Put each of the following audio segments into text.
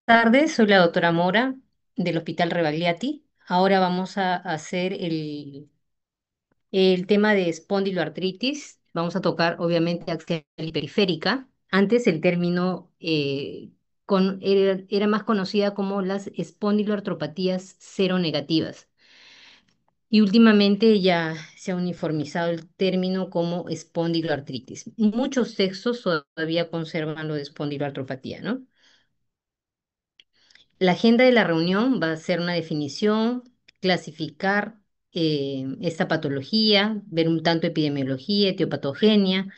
Tardes, soy la doctora Mora del Hospital Rebagliati. Ahora vamos a hacer el tema de espondiloartritis. Vamos a tocar obviamente axial y periférica. Antes el término era más conocida como las espondiloartropatías seronegativas. Y últimamente ya se ha uniformizado el término como espondiloartritis. Muchos textos todavía conservan lo de espondiloartropatía, ¿no? La agenda de la reunión va a ser una definición, clasificar esta patología, ver un tanto epidemiología, etiopatogenia,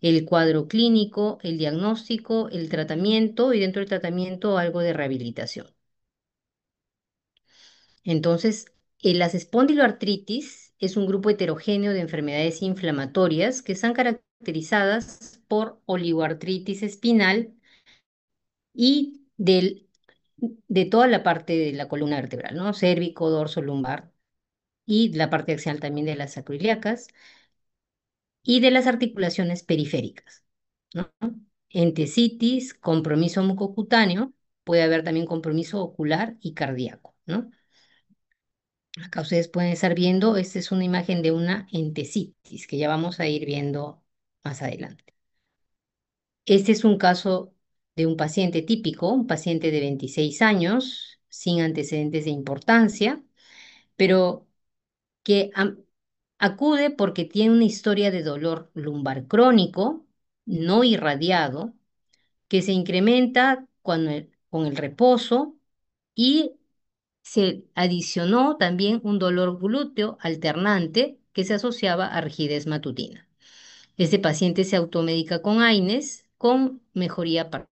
el cuadro clínico, el diagnóstico, el tratamiento y dentro del tratamiento algo de rehabilitación. Entonces, las espondiloartritis es un grupo heterogéneo de enfermedades inflamatorias que están caracterizadas por oligoartritis espinal y de toda la parte de la columna vertebral, ¿no? Cérvico, dorso, lumbar y la parte axial también de las sacroiliacas y de las articulaciones periféricas, ¿no? Entesitis, compromiso mucocutáneo, puede haber también compromiso ocular y cardíaco, ¿no? Acá ustedes pueden estar viendo, esta es una imagen de una entesitis que ya vamos a ir viendo más adelante. Este es un caso de un paciente típico, un paciente de 26 años, sin antecedentes de importancia, pero que acude porque tiene una historia de dolor lumbar crónico, no irradiado, que se incrementa con el reposo y se adicionó también un dolor glúteo alternante que se asociaba a rigidez matutina. Este paciente se automedica con AINES con mejoría parcial.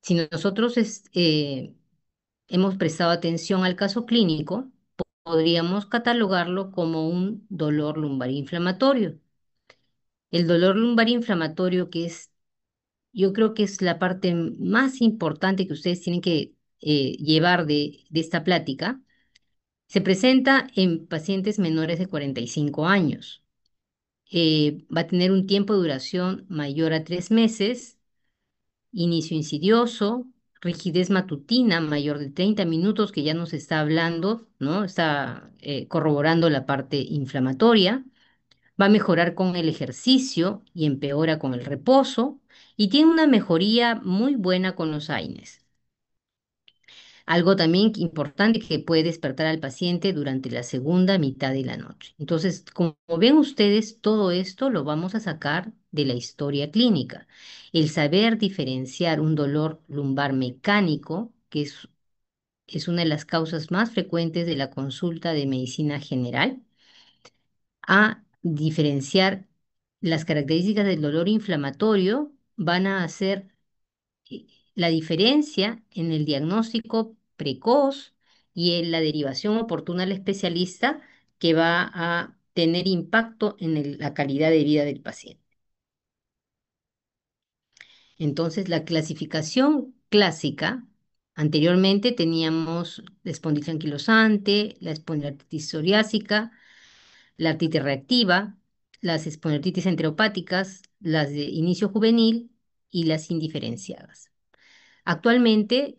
Si nosotros hemos prestado atención al caso clínico, podríamos catalogarlo como un dolor lumbar inflamatorio. El dolor lumbar inflamatorio, yo creo que es la parte más importante que ustedes tienen que llevar de esta plática, se presenta en pacientes menores de 45 años. Va a tener un tiempo de duración mayor a 3 meses, inicio insidioso, rigidez matutina mayor de 30 minutos, que ya nos está hablando, ¿no? Está corroborando la parte inflamatoria. Va a mejorar con el ejercicio y empeora con el reposo. Y tiene una mejoría muy buena con los AINES. Algo también importante que puede despertar al paciente durante la segunda mitad de la noche. Entonces, como ven ustedes, todo esto lo vamos a sacar de la historia clínica. El saber diferenciar un dolor lumbar mecánico, que es una de las causas más frecuentes de la consulta de medicina general, a diferenciar las características del dolor inflamatorio, van a hacer eh, la diferencia en el diagnóstico precoz y en la derivación oportuna al especialista que va a tener impacto en la calidad de vida del paciente. Entonces, la clasificación clásica, anteriormente teníamos la espondilis anquilosante, la espondilitis psoriásica, la artritis reactiva, las espondilitis enteropáticas, las de inicio juvenil y las indiferenciadas. Actualmente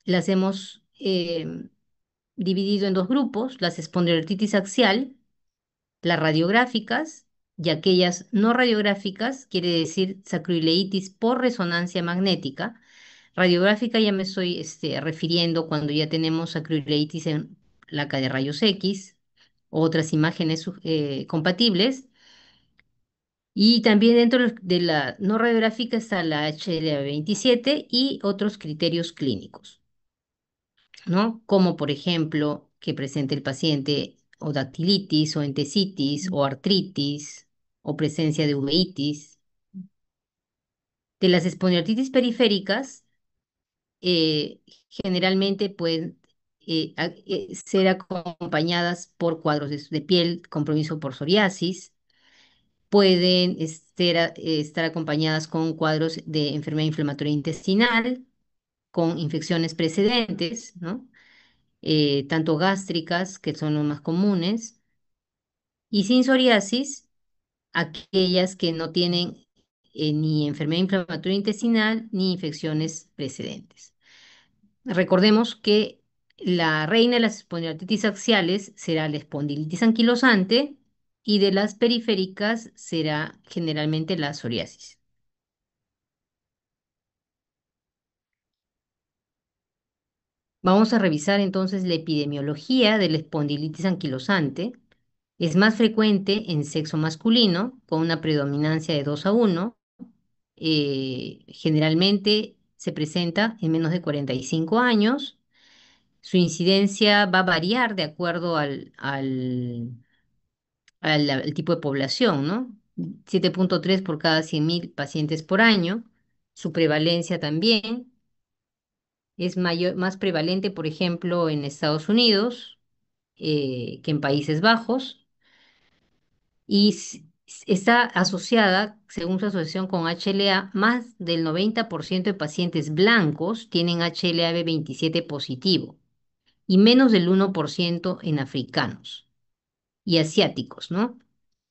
las hemos dividido en dos grupos, las espondilititis axial, las radiográficas y aquellas no radiográficas, quiere decir sacroileitis por resonancia magnética. Radiográfica ya me estoy refiriendo cuando ya tenemos sacroileitis en placa de rayos X, otras imágenes compatibles. Y también dentro de la no radiográfica está la HLA-27 y otros criterios clínicos, ¿no? Como por ejemplo que presente el paciente o dactilitis o entesitis o artritis o presencia de uveitis. De las espondilitis periféricas, generalmente pueden ser acompañadas por cuadros de piel, compromiso por psoriasis, pueden estar acompañadas con cuadros de enfermedad inflamatoria intestinal, con infecciones precedentes, ¿no? Tanto gástricas, que son los más comunes, y sin psoriasis, aquellas que no tienen ni enfermedad inflamatoria intestinal, ni infecciones precedentes. Recordemos que la reina de las espondilititis axiales será la espondilitis anquilosante y de las periféricas será generalmente la psoriasis. Vamos a revisar entonces la epidemiología de la espondilitis anquilosante. Es más frecuente en sexo masculino, con una predominancia de 2-1. Generalmente se presenta en menos de 45 años. Su incidencia va a variar de acuerdo al tipo de población, ¿no? 7,3 por cada 100.000 pacientes por año. Su prevalencia también es mayor, más prevalente, por ejemplo, en Estados Unidos que en Países Bajos y está asociada, según su asociación con HLA, más del 90% de pacientes blancos tienen HLA-B27 positivo y menos del 1% en africanos y asiáticos, ¿no?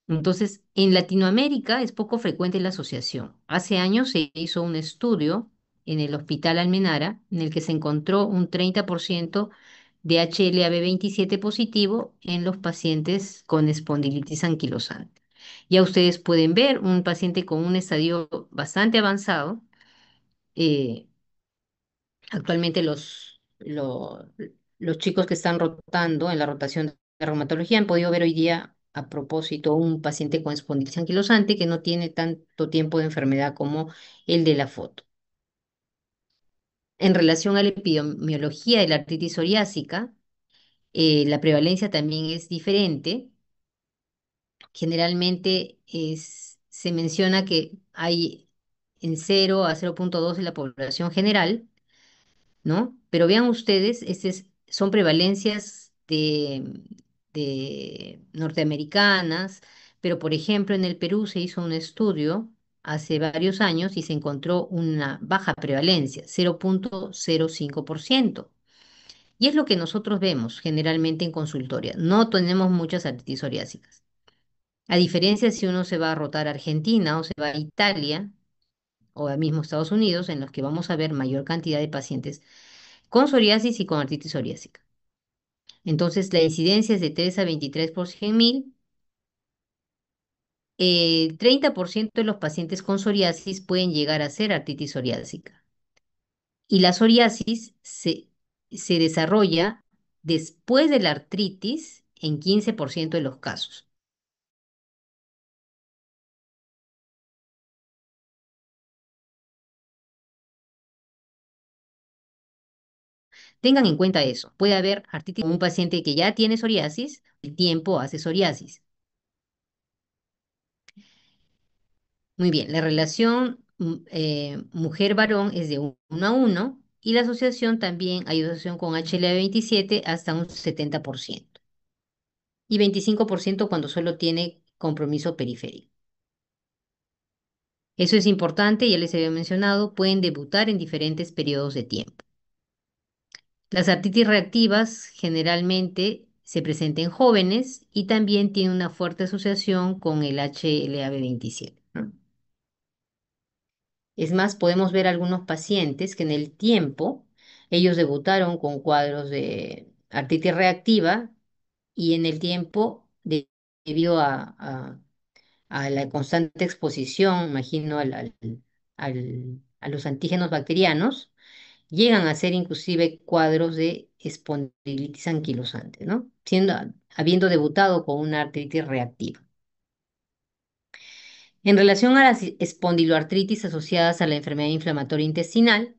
Entonces, en Latinoamérica es poco frecuente la asociación. Hace años se hizo un estudio en el Hospital Almenara en el que se encontró un 30% de HLA-B27 positivo en los pacientes con espondilitis anquilosante. Ya ustedes pueden ver un paciente con un estadio bastante avanzado. eh, Actualmente los chicos que están rotando en la rotación de reumatología han podido ver hoy día, a propósito, un paciente con espondilitis anquilosante que no tiene tanto tiempo de enfermedad como el de la foto. En relación a la epidemiología de la artritis psoriásica, la prevalencia también es diferente. Generalmente se menciona que hay en 0 a 0,2 de la población general, ¿no? Pero vean ustedes, son prevalencias de norteamericanas, pero por ejemplo en el Perú se hizo un estudio hace varios años y se encontró una baja prevalencia, 0,05%. Y es lo que nosotros vemos generalmente en consultoria. No tenemos muchas artritis psoriásicas. A diferencia si uno se va a rotar a Argentina o se va a Italia o a mismo Estados Unidos, en los que vamos a ver mayor cantidad de pacientes con psoriasis y con artritis psoriásica. Entonces, la incidencia es de 3 a 23 por 100.000. El 30% de los pacientes con psoriasis pueden llegar a ser artritis psoriásica. Y la psoriasis se desarrolla después de la artritis en 15% de los casos. Tengan en cuenta eso. Puede haber artritis en un paciente que ya tiene psoriasis, el tiempo hace psoriasis. Muy bien, la relación mujer-varón es de 1-1 y la asociación también hay asociación con HLA-27 hasta un 70% y 25% cuando solo tiene compromiso periférico. Eso es importante, ya les había mencionado, pueden debutar en diferentes periodos de tiempo. Las artritis reactivas generalmente se presentan en jóvenes y también tienen una fuerte asociación con el HLA-B27, ¿no? Es más, podemos ver algunos pacientes que en el tiempo ellos debutaron con cuadros de artritis reactiva y en el tiempo, debido a la constante exposición, imagino, a los antígenos bacterianos, llegan a ser inclusive cuadros de espondilitis anquilosante, ¿no? Habiendo debutado con una artritis reactiva. En relación a las espondiloartritis asociadas a la enfermedad inflamatoria intestinal,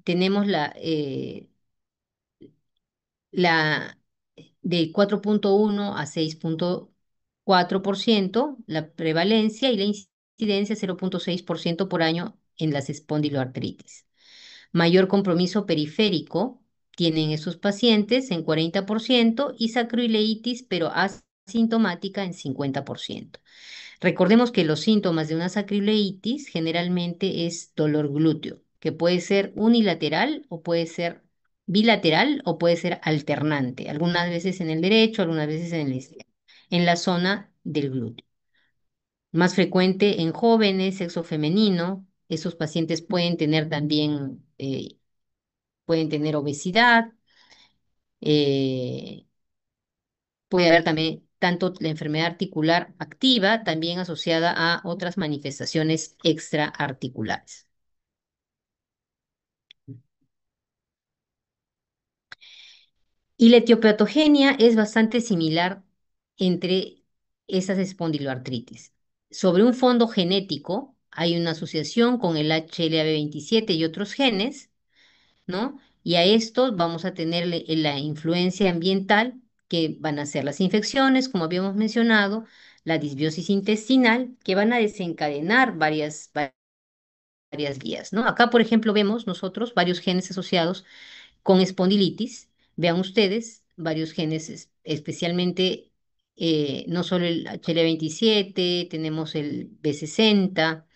tenemos la de 4,1 a 6,4%, la prevalencia y la incidencia 0,6% por año en las espondiloartritis. Mayor compromiso periférico tienen esos pacientes en 40% y sacroileitis, pero asintomática en 50%. Recordemos que los síntomas de una sacroileitis generalmente es dolor glúteo, que puede ser unilateral o puede ser bilateral o puede ser alternante, algunas veces en el derecho, algunas veces en el izquierdo, en la zona del glúteo. Más frecuente en jóvenes, sexo femenino. Esos pacientes pueden tener también, pueden tener obesidad, eh, puede haber también tanto la enfermedad articular activa, también asociada a otras manifestaciones extraarticulares. Y la etiopatogenia es bastante similar entre esas espondiloartritis. Sobre un fondo genético hay una asociación con el HLA-B27 y otros genes, ¿no? Y a estos vamos a tener la influencia ambiental, que van a ser las infecciones, como habíamos mencionado, la disbiosis intestinal, que van a desencadenar varias vías, ¿no? Acá, por ejemplo, vemos nosotros varios genes asociados con espondilitis. Vean ustedes, varios genes, especialmente no solo el HL27, tenemos el B60,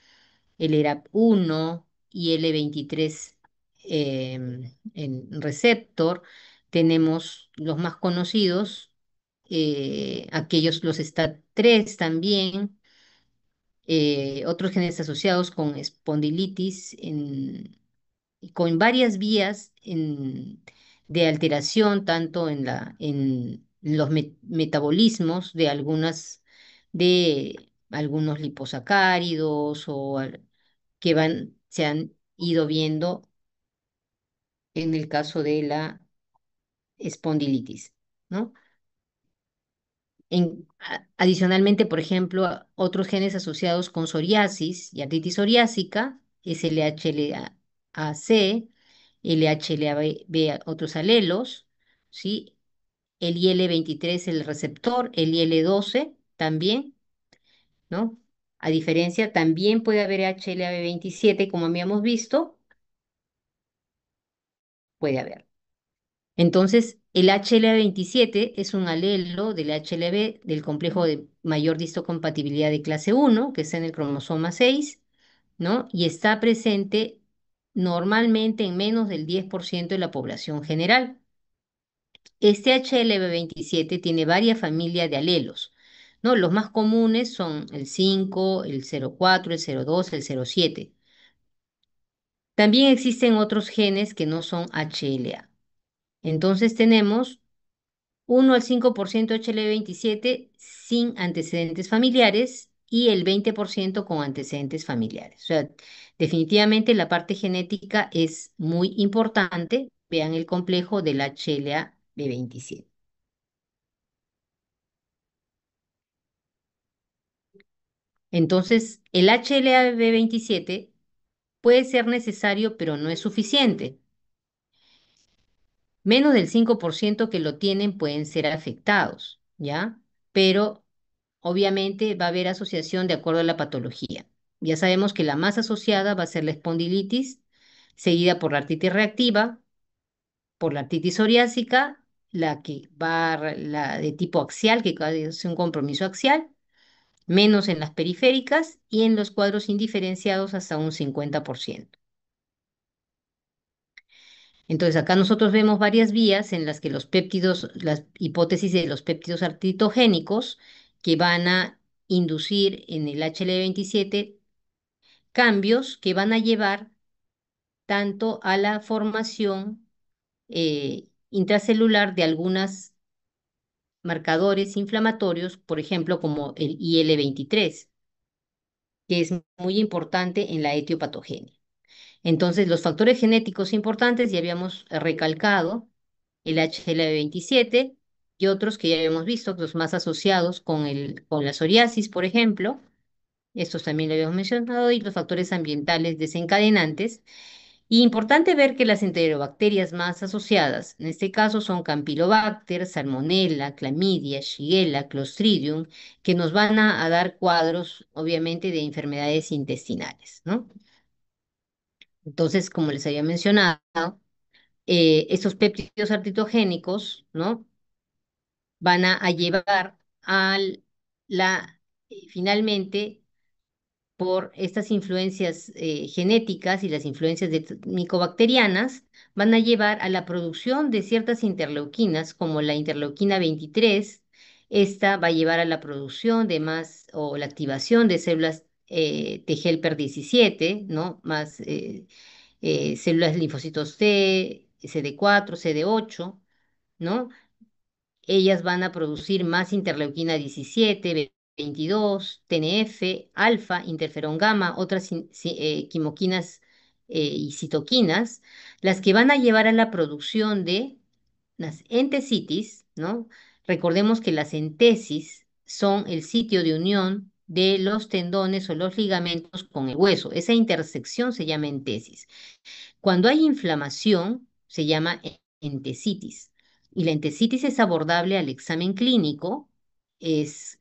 el ERAP1 y el E23 en receptor. Tenemos los más conocidos, aquellos, los STAT3 también, otros genes asociados con espondilitis con varias vías de alteración, tanto en los metabolismos de algunos liposacáridos que se han ido viendo en el caso de la espondilitis, ¿no? Adicionalmente, por ejemplo, otros genes asociados con psoriasis y artritis psoriásica es el LHLA-C, LHLA-B, otros alelos, ¿sí? El IL-23, el receptor, el IL-12 también, ¿no? A diferencia, también puede haber HLA-B27, como habíamos visto, puede haber. Entonces, el HLA-27 es un alelo del HLA-B del complejo de mayor distocompatibilidad de clase 1, que está en el cromosoma 6, ¿no? Y está presente normalmente en menos del 10% de la población general. Este HLB27 tiene varias familias de alelos, ¿no? Los más comunes son el 5, el 04, el 02, el 07. También existen otros genes que no son HLA. Entonces tenemos 1 al 5% HL27 sin antecedentes familiares y el 20% con antecedentes familiares. O sea, definitivamente la parte genética es muy importante. Vean el complejo del HLA-B27. Entonces, el HLA-B27 puede ser necesario, pero no es suficiente. Menos del 5% que lo tienen pueden ser afectados, ¿ya? Pero obviamente va a haber asociación de acuerdo a la patología. Ya sabemos que la más asociada va a ser la espondilitis, seguida por la artritis reactiva, por la artritis psoriásica, la de tipo axial, que es un compromiso axial, menos en las periféricas y en los cuadros indiferenciados hasta un 50%. Entonces, acá nosotros vemos varias vías en las que los péptidos, las hipótesis de los péptidos artritogénicos que van a inducir en el HL27 cambios que van a llevar tanto a la formación intracelular de algunos marcadores inflamatorios, por ejemplo, como el IL-23, que es muy importante en la etiopatogenia. Entonces, los factores genéticos importantes ya habíamos recalcado, el HLA-27 y otros que ya habíamos visto, los más asociados con la psoriasis, por ejemplo. Estos también lo habíamos mencionado, y los factores ambientales desencadenantes. Y importante ver que las enterobacterias más asociadas, en este caso, son Campylobacter, Salmonella, Clamidia, Shigella, Clostridium, que nos van a dar cuadros, obviamente, de enfermedades intestinales, ¿no? Entonces, como les había mencionado, estos péptidos artritogénicos, ¿no? Van a llevar finalmente, por estas influencias genéticas y las influencias micobacterianas, van a llevar a la producción de ciertas interleuquinas, como la interleuquina 23, Esta va a llevar a la producción de más o la activación de células T helper 17, ¿no? Más células linfocitos T, CD4, CD8, ¿no? Ellas van a producir más interleuquina 17, 22, TNF, alfa, interferón gamma, otras quimoquinas y citoquinas, las que van a llevar a la producción de las entesitis, ¿no? Recordemos que las entesis son el sitio de unión de los tendones o los ligamentos con el hueso. Esa intersección se llama entesis. Cuando hay inflamación, se llama entesitis. Y la entesitis es abordable al examen clínico, es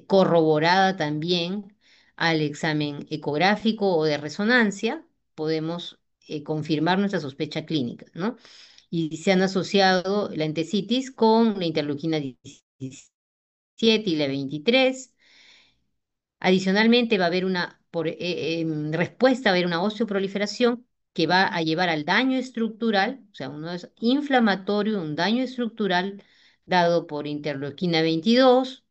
corroborada también al examen ecográfico o de resonancia. Podemos confirmar nuestra sospecha clínica, ¿no? Y se han asociado la entesitis con la interleuquina 17 y la 23. Adicionalmente, va a haber una respuesta, va a haber una osteoproliferación que va a llevar al daño estructural, o sea, uno es inflamatorio, un daño estructural dado por interleuquina 22,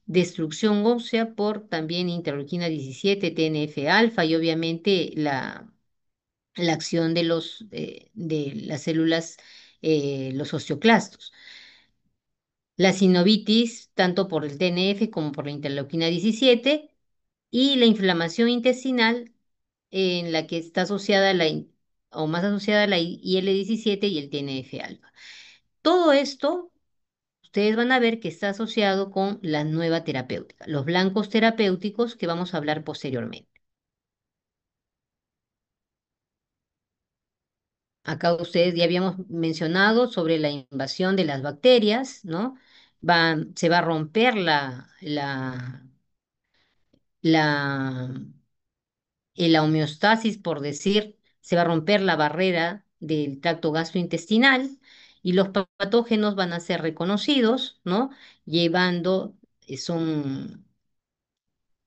destrucción ósea por también interleuquina 17, TNF alfa y obviamente la acción de las células, los osteoclastos. La sinovitis, tanto por el TNF como por la interleuquina 17, y la inflamación intestinal en la que está asociada o más asociada la IL-17 y el TNF-alfa. Todo esto, ustedes van a ver que está asociado con la nueva terapéutica, los blancos terapéuticos que vamos a hablar posteriormente. Acá ustedes ya habíamos mencionado sobre la invasión de las bacterias, ¿no? Se va a romper la la homeostasis, por decir, se va a romper la barrera del tracto gastrointestinal y los patógenos van a ser reconocidos, ¿no? Llevando, son,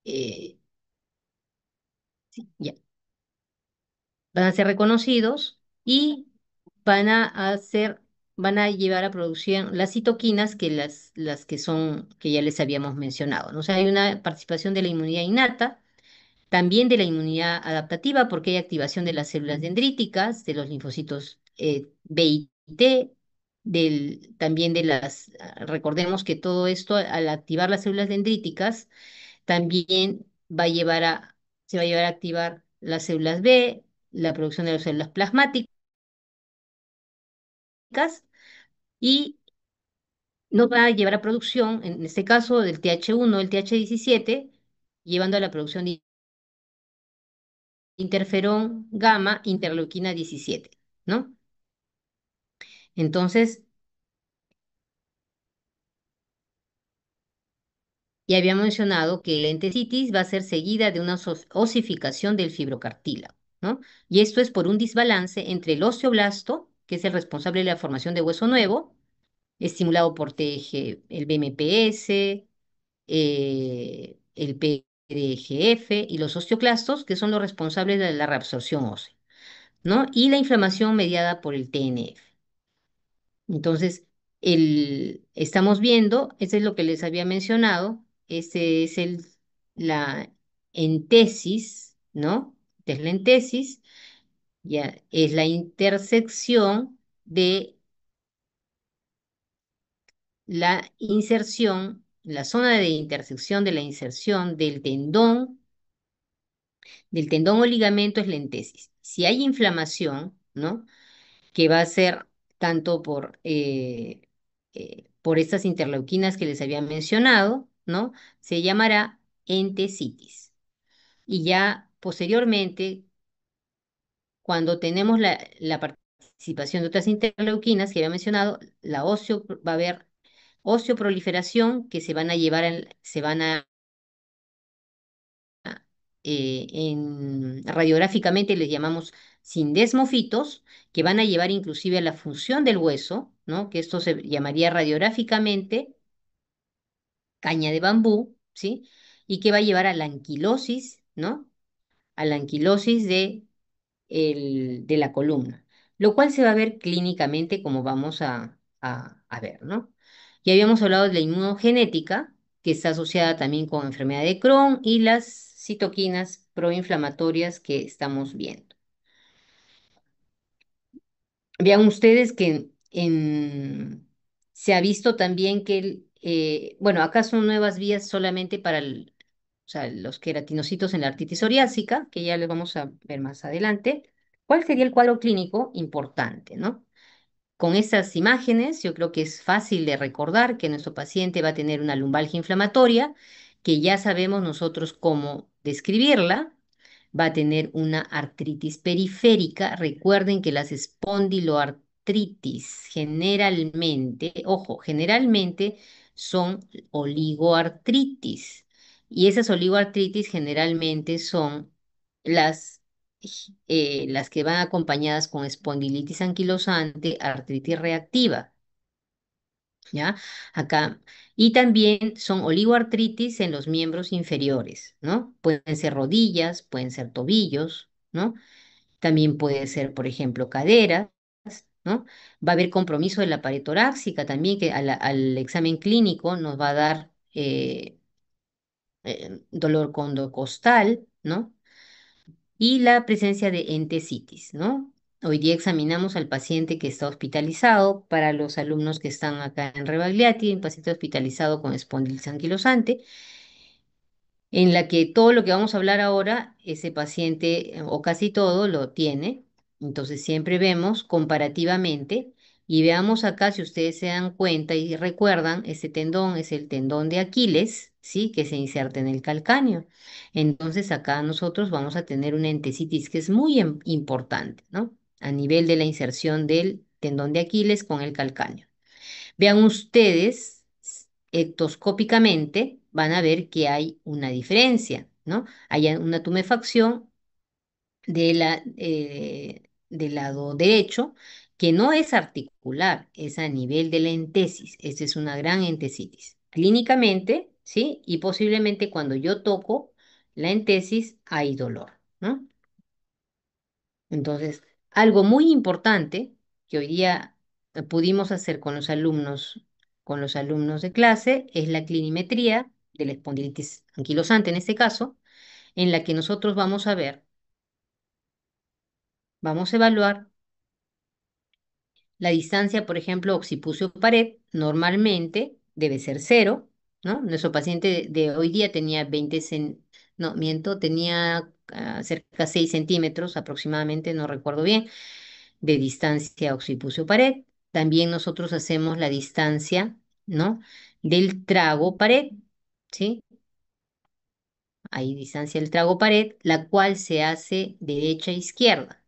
eh, sí, ya, van a ser reconocidos y van a hacer, van a llevar a producción las citoquinas las que son, que ya les habíamos mencionado, ¿no? O sea, hay una participación de la inmunidad innata. También de la inmunidad adaptativa, porque hay activación de las células dendríticas, de los linfocitos B y T, también recordemos que todo esto, al activar las células dendríticas, también se va a llevar a activar las células B, la producción de las células plasmáticas, y nos va a llevar a producción, en este caso, del TH1, el TH17, llevando a la producción de interferón gamma, interleuquina 17, ¿no? Entonces, ya había mencionado que la entesitis va a ser seguida de una osificación del fibrocartílago, ¿no? Y esto es por un desbalance entre el osteoblasto, que es el responsable de la formación de hueso nuevo, estimulado por el BMPS, el PDGF y los osteoclastos, que son los responsables de la reabsorción ósea, ¿no? Y la inflamación mediada por el TNF. Entonces, estamos viendo, eso es lo que les había mencionado, ese es la entesis, ¿no? Es la entesis, ya, es la intersección de la inserción, la zona de intersección de la inserción del tendón o ligamento es la entesis. Si hay inflamación, ¿no? Que va a ser tanto por estas interleuquinas que les había mencionado, ¿no? Se llamará entesitis. Y ya posteriormente, cuando tenemos la participación de otras interleuquinas que había mencionado, va a haber osteoproliferación que se van a llevar, se van a radiográficamente les llamamos sindesmofitos, que van a llevar inclusive a la función del hueso, ¿no? Que esto se llamaría radiográficamente caña de bambú, ¿sí? Y que va a llevar a la anquilosis, ¿no? A la anquilosis de la columna, lo cual se va a ver clínicamente como vamos a ver, ¿no? Ya habíamos hablado de la inmunogenética, que está asociada también con enfermedad de Crohn y las citoquinas proinflamatorias que estamos viendo. Vean ustedes que se ha visto también que, bueno, acá son nuevas vías solamente para o sea, los queratinocitos en la artritis psoriásica, que ya les vamos a ver más adelante. ¿Cuál sería el cuadro clínico importante, no? Con estas imágenes, yo creo que es fácil de recordar que nuestro paciente va a tener una lumbalgia inflamatoria, que ya sabemos nosotros cómo describirla. Va a tener una artritis periférica. Recuerden que las espondiloartritis generalmente, ojo, generalmente son oligoartritis. Y esas oligoartritis generalmente son las las que van acompañadas con espondilitis anquilosante, artritis reactiva, ¿ya? Acá. Y también son oligoartritis en los miembros inferiores, ¿no? Pueden ser rodillas, pueden ser tobillos, ¿no? También puede ser, por ejemplo, caderas, ¿no? Va a haber compromiso de la pared torácica también, que al examen clínico nos va a dar dolor condocostal, ¿no? Y la presencia de entesitis, ¿no? Hoy día examinamos al paciente que está hospitalizado. Para los alumnos que están acá en Rebagliati, un paciente hospitalizado con espondilitis anquilosante, en la que todo lo que vamos a hablar ahora, ese paciente o casi todo lo tiene. Entonces siempre vemos comparativamente y veamos acá si ustedes se dan cuenta y recuerdan, ese tendón es el tendón de Aquiles, ¿sí? Que se inserta en el calcáneo. Entonces acá nosotros vamos a tener una entesitis que es muy importante, ¿no? A nivel de la inserción del tendón de Aquiles con el calcáneo. Vean ustedes, ectoscópicamente van a ver que hay una diferencia, ¿no? Hay una tumefacción del lado derecho que no es articular, es a nivel de la entesis. Esta es una gran entesitis. Clínicamente, ¿sí? Y posiblemente cuando yo toco la entesis hay dolor, ¿no? Entonces, algo muy importante que hoy día pudimos hacer con los alumnos de clase, es la clinimetría de la espondilitis anquilosante en este caso, en la que nosotros vamos a ver, vamos a evaluar la distancia, por ejemplo, occipucio-pared, normalmente debe ser cero, ¿no? Nuestro paciente de hoy día tenía no, miento, tenía cerca de 6 centímetros aproximadamente, no recuerdo bien, de distancia occipucio-pared. También nosotros hacemos la distancia, ¿no? Del trago-pared, ¿sí? Hay distancia del trago-pared, la cual se hace derecha a izquierda.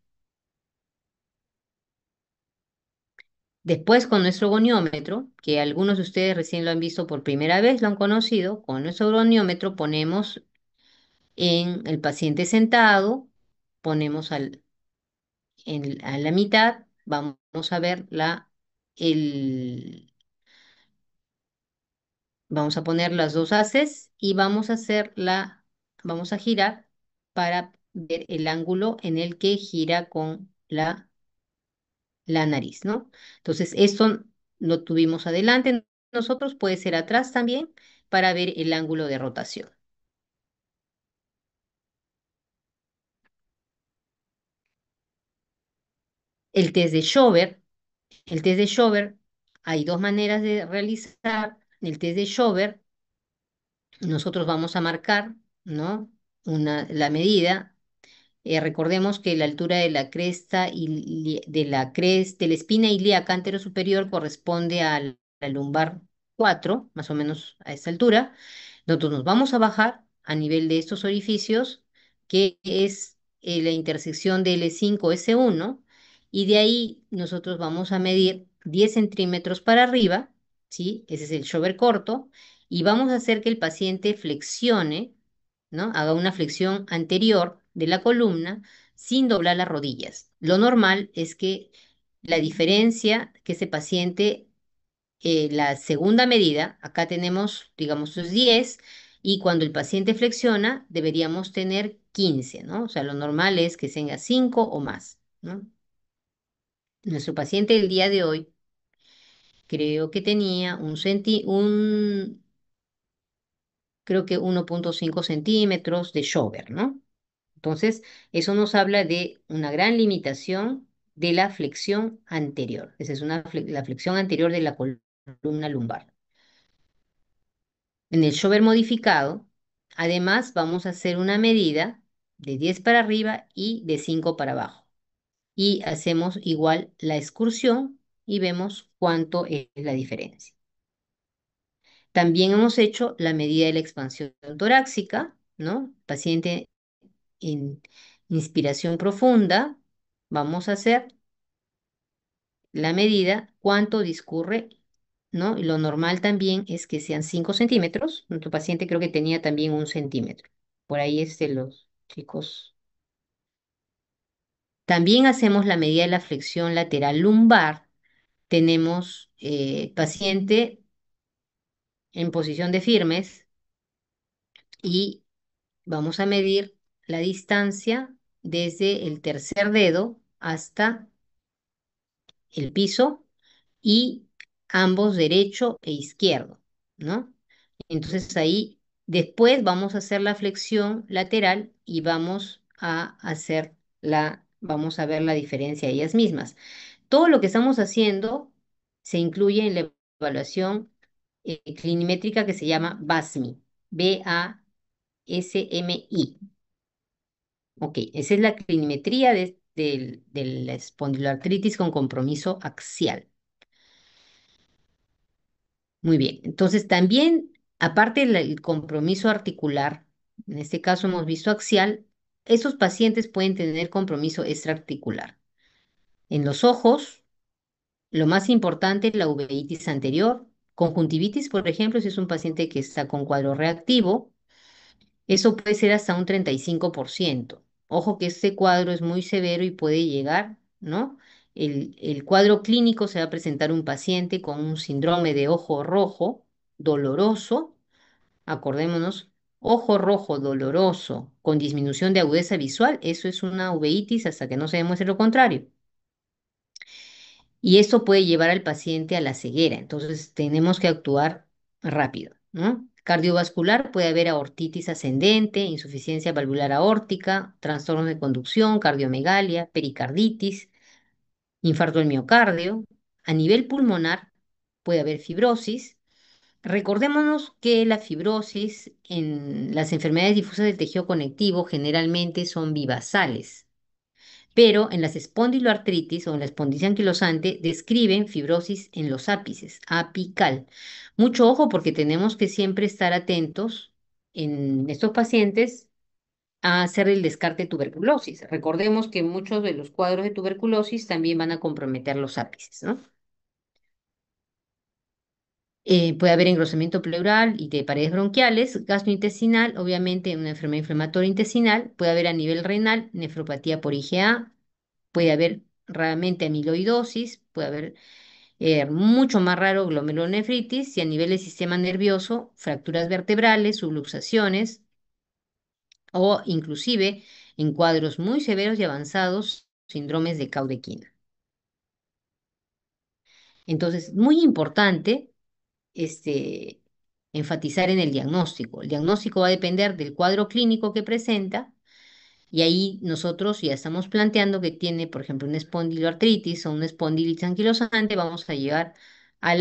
Después, con nuestro goniómetro, que algunos de ustedes recién lo han visto por primera vez, lo han conocido, con nuestro goniómetro ponemos en el paciente sentado, ponemos a la mitad, vamos a ver el, vamos a poner las dos haces y vamos a girar para ver el ángulo en el que gira con la nariz, ¿no? Entonces, esto lo tuvimos adelante. Nosotros puede ser atrás también para ver el ángulo de rotación. El test de Schober, el test de Schober, hay dos maneras de realizar. El test de Schober, nosotros vamos a marcar, ¿no? La medida. Recordemos que la altura de la cresta de la espina ilíaca anterior superior corresponde a la lumbar 4, más o menos a esta altura. Nosotros nos vamos a bajar a nivel de estos orificios, que es la intersección de L5-S1, y de ahí nosotros vamos a medir 10 centímetros para arriba, ¿sí? Ese es el shover corto, y vamos a hacer que el paciente flexione, ¿no? Haga una flexión anterior de la columna sin doblar las rodillas. Lo normal es que la diferencia que ese paciente, la segunda medida, acá tenemos, digamos, sus 10 y cuando el paciente flexiona deberíamos tener 15, ¿no? O sea, lo normal es que tenga 5 o más, ¿no? Nuestro paciente el día de hoy creo que tenía creo que 1,5 centímetros de shover, ¿no? Entonces, eso nos habla de una gran limitación de la flexión anterior. Esa es la flexión anterior de la columna lumbar. En el shover modificado, además, vamos a hacer una medida de 10 para arriba y de 5 para abajo. Y hacemos igual la excursión y vemos cuánto es la diferencia. También hemos hecho la medida de la expansión torácica, ¿no? Paciente en inspiración profunda, vamos a hacer la medida, cuánto discurre, ¿no? Y lo normal también es que sean 5 centímetros. Nuestro paciente creo que tenía también 1 centímetro. Por ahí es de los chicos. También hacemos la medida de la flexión lateral lumbar. Tenemos paciente en posición de firmes y vamos a medir la distancia desde el tercer dedo hasta el piso y ambos derecho e izquierdo, ¿no? Entonces ahí después vamos a hacer la flexión lateral y vamos a ver la diferencia ellas mismas. Todo lo que estamos haciendo se incluye en la evaluación clinimétrica que se llama BASMI, BASMI. Ok, esa es la clinimetría de la espondiloartritis con compromiso axial. Muy bien, entonces también, aparte del compromiso articular, en este caso hemos visto axial, esos pacientes pueden tener compromiso extraarticular. En los ojos, lo más importante, la uveitis anterior, conjuntivitis, por ejemplo, si es un paciente que está con cuadro reactivo, eso puede ser hasta un 35%. Ojo que este cuadro es muy severo y puede llegar, ¿no? El cuadro clínico se va a presentar un paciente con un síndrome de ojo rojo, doloroso, acordémonos, ojo rojo, doloroso, con disminución de agudeza visual, eso es una uveitis hasta que no se demuestre lo contrario. Y esto puede llevar al paciente a la ceguera, entonces tenemos que actuar rápido, ¿no? Cardiovascular, puede haber aortitis ascendente, insuficiencia valvular aórtica, trastornos de conducción, cardiomegalia, pericarditis, infarto del miocardio. A nivel pulmonar puede haber fibrosis. Recordémonos que la fibrosis en las enfermedades difusas del tejido conectivo generalmente son vivasales, pero en las espondiloartritis o en la espondilis anquilosante describen fibrosis en los ápices, apical. Mucho ojo porque tenemos que siempre estar atentos en estos pacientes a hacer el descarte de tuberculosis. Recordemos que muchos de los cuadros de tuberculosis también van a comprometer los ápices, ¿no? Puede haber engrosamiento pleural y de paredes bronquiales, gastrointestinal, obviamente una enfermedad inflamatoria intestinal, puede haber a nivel renal, nefropatía por IgA, puede haber raramente amiloidosis, puede haber mucho más raro glomerulonefritis y a nivel del sistema nervioso, fracturas vertebrales, subluxaciones o inclusive en cuadros muy severos y avanzados, síndromes de Caudequina. Entonces, muy importante este, enfatizar en el diagnóstico. El diagnóstico va a depender del cuadro clínico que presenta y ahí nosotros ya estamos planteando que tiene, por ejemplo, una espondiloartritis o una espondilitis anquilosante, vamos a llevar a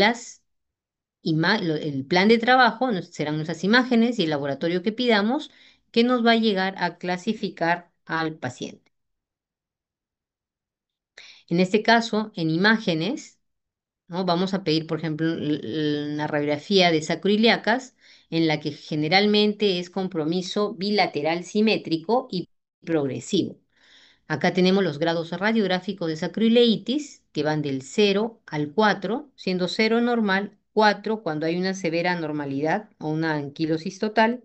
el plan de trabajo, serán nuestras imágenes y el laboratorio que pidamos que nos va a llegar a clasificar al paciente. En este caso, en imágenes, ¿no? Vamos a pedir, por ejemplo, una radiografía de sacroiliacas, en la que generalmente es compromiso bilateral simétrico y progresivo. Acá tenemos los grados radiográficos de sacroileitis, que van del 0 al 4, siendo 0 normal, 4 cuando hay una severa anormalidad o una anquilosis total,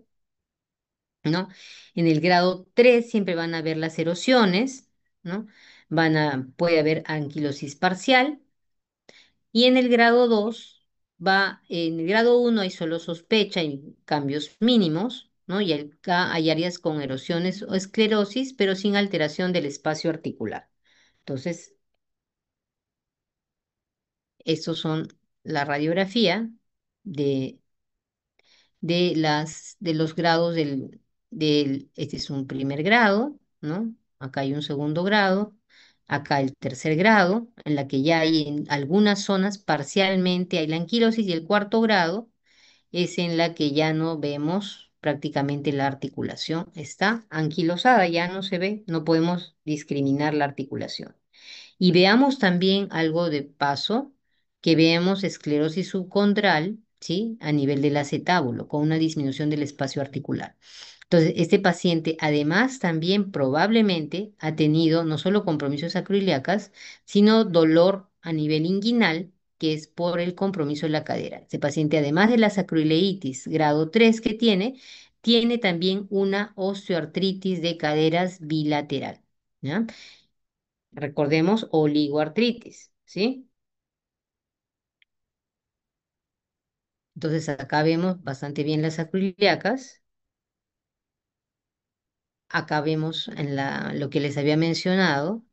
¿no? En el grado 3 siempre van a haber las erosiones, ¿no? Puede haber anquilosis parcial. Y en el grado 2 en el grado 1 hay solo sospecha y cambios mínimos, ¿no? Y acá hay áreas con erosiones o esclerosis, pero sin alteración del espacio articular. Entonces, estos son la radiografía de, de los grados este es un primer grado, ¿no? Acá hay un segundo grado, acá el tercer grado, en la que ya hay en algunas zonas parcialmente hay la anquilosis, y el cuarto grado es en la que ya no vemos prácticamente la articulación, está anquilosada, ya no se ve, no podemos discriminar la articulación. Y veamos también algo de paso, que veamos esclerosis subcondral, ¿sí? A nivel del acetábulo, con una disminución del espacio articular. Entonces, este paciente además también probablemente ha tenido no solo compromisos sacroiliacas, sino dolor a nivel inguinal, que es por el compromiso de la cadera. Este paciente, además de la sacroileitis grado 3 que tiene también una osteoartritis de caderas bilateral, ¿ya? Recordemos oligoartritis, ¿sí? Entonces acá vemos bastante bien las acroiliacas. Acá vemos en lo que les había mencionado.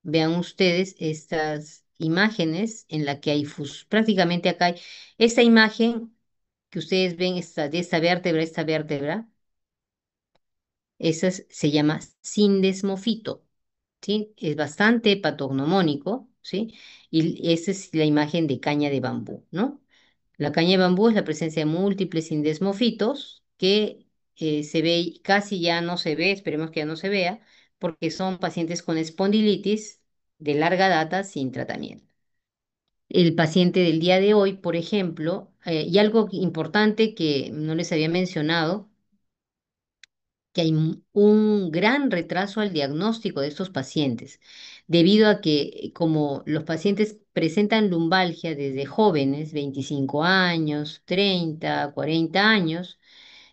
Vean ustedes estas imágenes en la que hay prácticamente acá hay esta imagen que ustedes ven de esta vértebra, esa se llama sindesmofito, ¿sí? Es bastante patognomónico, ¿sí? Y esa es la imagen de caña de bambú, ¿no? La caña de bambú es la presencia de múltiples sindesmofitos que se ve, casi ya no se ve, esperemos que ya no se vea, porque son pacientes con espondilitis de larga data sin tratamiento. El paciente del día de hoy, por ejemplo, y algo importante que no les había mencionado, que hay un gran retraso al diagnóstico de estos pacientes, debido a que como los pacientes presentan lumbalgia desde jóvenes, 25 años, 30, 40 años,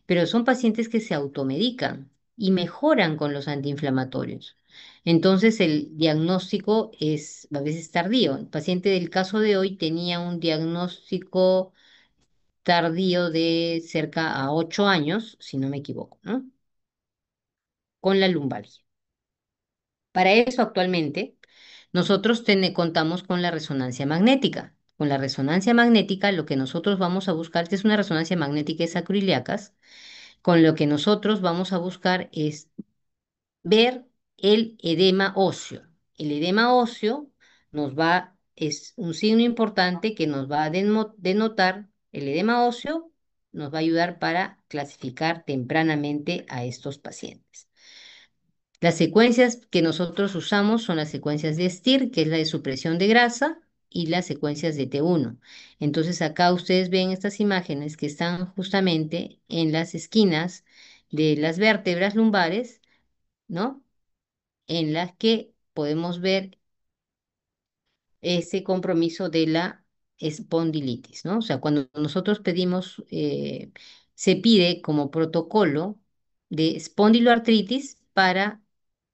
pero son pacientes que se automedican y mejoran con los antiinflamatorios. Entonces el diagnóstico es a veces tardío. El paciente del caso de hoy tenía un diagnóstico tardío de cerca a 8 años, si no me equivoco, ¿no? Con la lumbalgia. Para eso actualmente nosotros contamos con la resonancia magnética. Con la resonancia magnética lo que nosotros vamos a buscar, esta es una resonancia magnética de sacroiliacas, con lo que nosotros vamos a buscar es ver el edema óseo. El edema óseo es un signo importante que nos va a denotar, el edema óseo nos va a ayudar para clasificar tempranamente a estos pacientes. Las secuencias que nosotros usamos son las secuencias de STIR, que es la de supresión de grasa, y las secuencias de T1. Entonces acá ustedes ven estas imágenes que están justamente en las esquinas de las vértebras lumbares, ¿no? En las que podemos ver ese compromiso de la espondilitis, ¿no? O sea, cuando nosotros pedimos, se pide como protocolo de espondiloartritis para,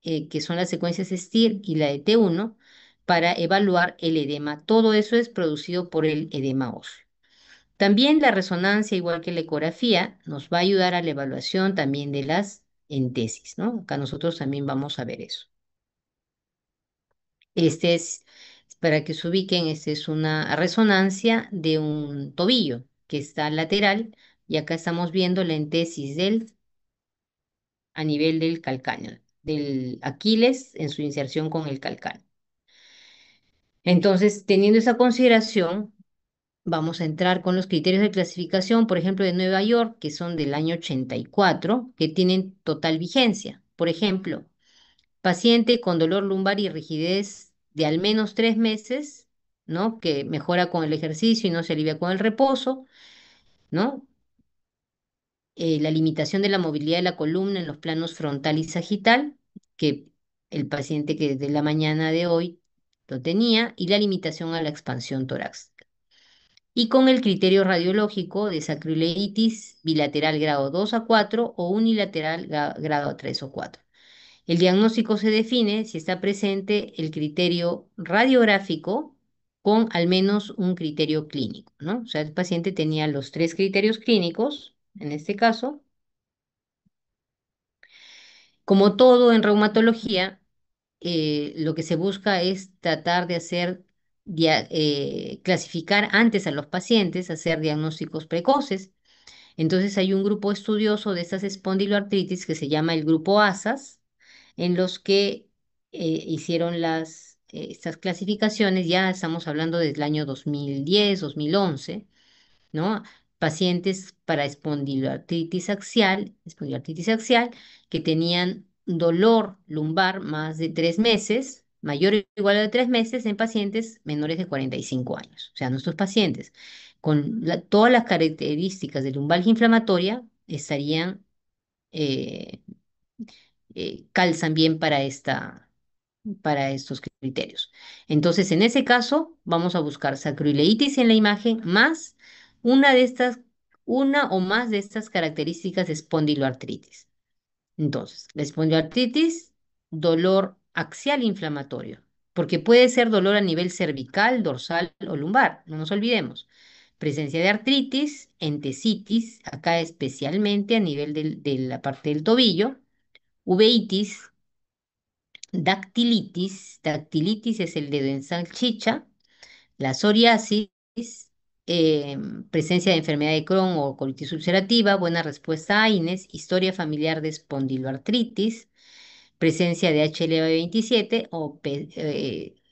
que son las secuencias STIR y la de T1, para evaluar el edema. Todo eso es producido por el edema óseo. También la resonancia, igual que la ecografía, nos va a ayudar a la evaluación también de las entesis, ¿no? Acá nosotros también vamos a ver eso. Este es, para que se ubiquen, este es una resonancia de un tobillo que está lateral, y acá estamos viendo la entesis a nivel del calcáneo, del Aquiles en su inserción con el calcáneo. Entonces, teniendo esa consideración, vamos a entrar con los criterios de clasificación, por ejemplo, de Nueva York, que son del año 84, que tienen total vigencia. Por ejemplo, paciente con dolor lumbar y rigidez de al menos 3 meses, ¿no? Que mejora con el ejercicio y no se alivia con el reposo, ¿no? La limitación de la movilidad de la columna en los planos frontal y sagital, que el paciente que de la mañana de hoy lo tenía, y la limitación a la expansión torácica. Y con el criterio radiológico de sacroileitis bilateral grado 2 a 4 o unilateral grado 3 o 4. El diagnóstico se define si está presente el criterio radiográfico con al menos un criterio clínico, ¿no? O sea, el paciente tenía los 3 criterios clínicos, en este caso. Como todo en reumatología, lo que se busca es tratar de hacer clasificar antes a los pacientes, hacer diagnósticos precoces. Entonces hay un grupo estudioso de estas espondiloartritis que se llama el grupo ASAS, en los que hicieron estas clasificaciones, ya estamos hablando del año 2010, 2011, ¿no? Pacientes para espondiloartritis axial, que tenían dolor lumbar más de 3 meses, mayor o igual a de 3 meses en pacientes menores de 45 años. O sea, nuestros pacientes con todas las características de lumbalgia inflamatoria estarían, eh, calzan bien para estos criterios. Entonces, en ese caso, vamos a buscar sacroileitis en la imagen más una de estas, una o más de estas características de espondiloartritis. Entonces, la espondiloartritis, dolor axial inflamatorio, porque puede ser dolor a nivel cervical, dorsal o lumbar, no nos olvidemos. Presencia de artritis, entesitis, acá especialmente a nivel de la parte del tobillo, uveitis, dactilitis es el dedo en salchicha, la psoriasis, eh, presencia de enfermedad de Crohn o colitis ulcerativa, buena respuesta a AINES, historia familiar de espondiloartritis, presencia de HLA-B27 o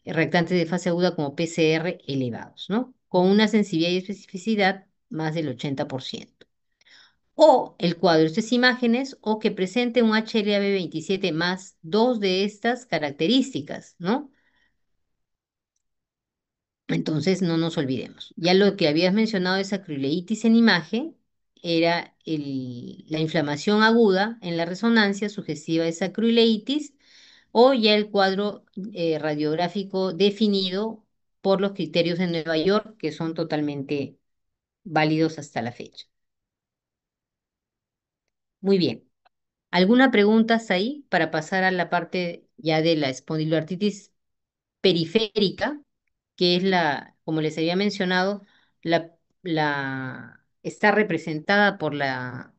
reactantes de fase aguda como PCR elevados, ¿no? Con una sensibilidad y especificidad más del 80%. O el cuadro de estas imágenes o que presente un HLA-B27 más dos de estas características, ¿no? Entonces no nos olvidemos. Ya lo que habías mencionado de sacroileitis en imagen era la inflamación aguda en la resonancia sugestiva de sacroileitis o ya el cuadro radiográfico definido por los criterios de Nueva York que son totalmente válidos hasta la fecha. Muy bien. ¿Alguna pregunta hasta ahí para pasar a la parte ya de la espondiloartritis periférica, que es como les había mencionado, está representada por la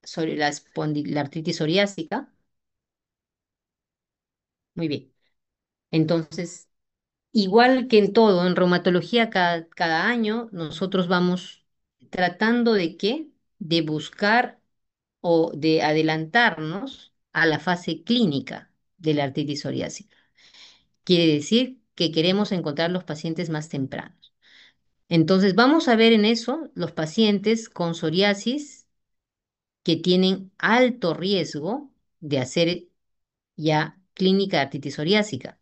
espondilartritis psoriásica? Muy bien. Entonces, igual que en todo, en reumatología cada año nosotros vamos tratando de qué, de buscar o de adelantarnos a la fase clínica de la artritis psoriásica. Quiere decir que queremos encontrar los pacientes más tempranos. Entonces, vamos a ver en eso los pacientes con psoriasis que tienen alto riesgo de hacer ya clínica de artritis psoriásica.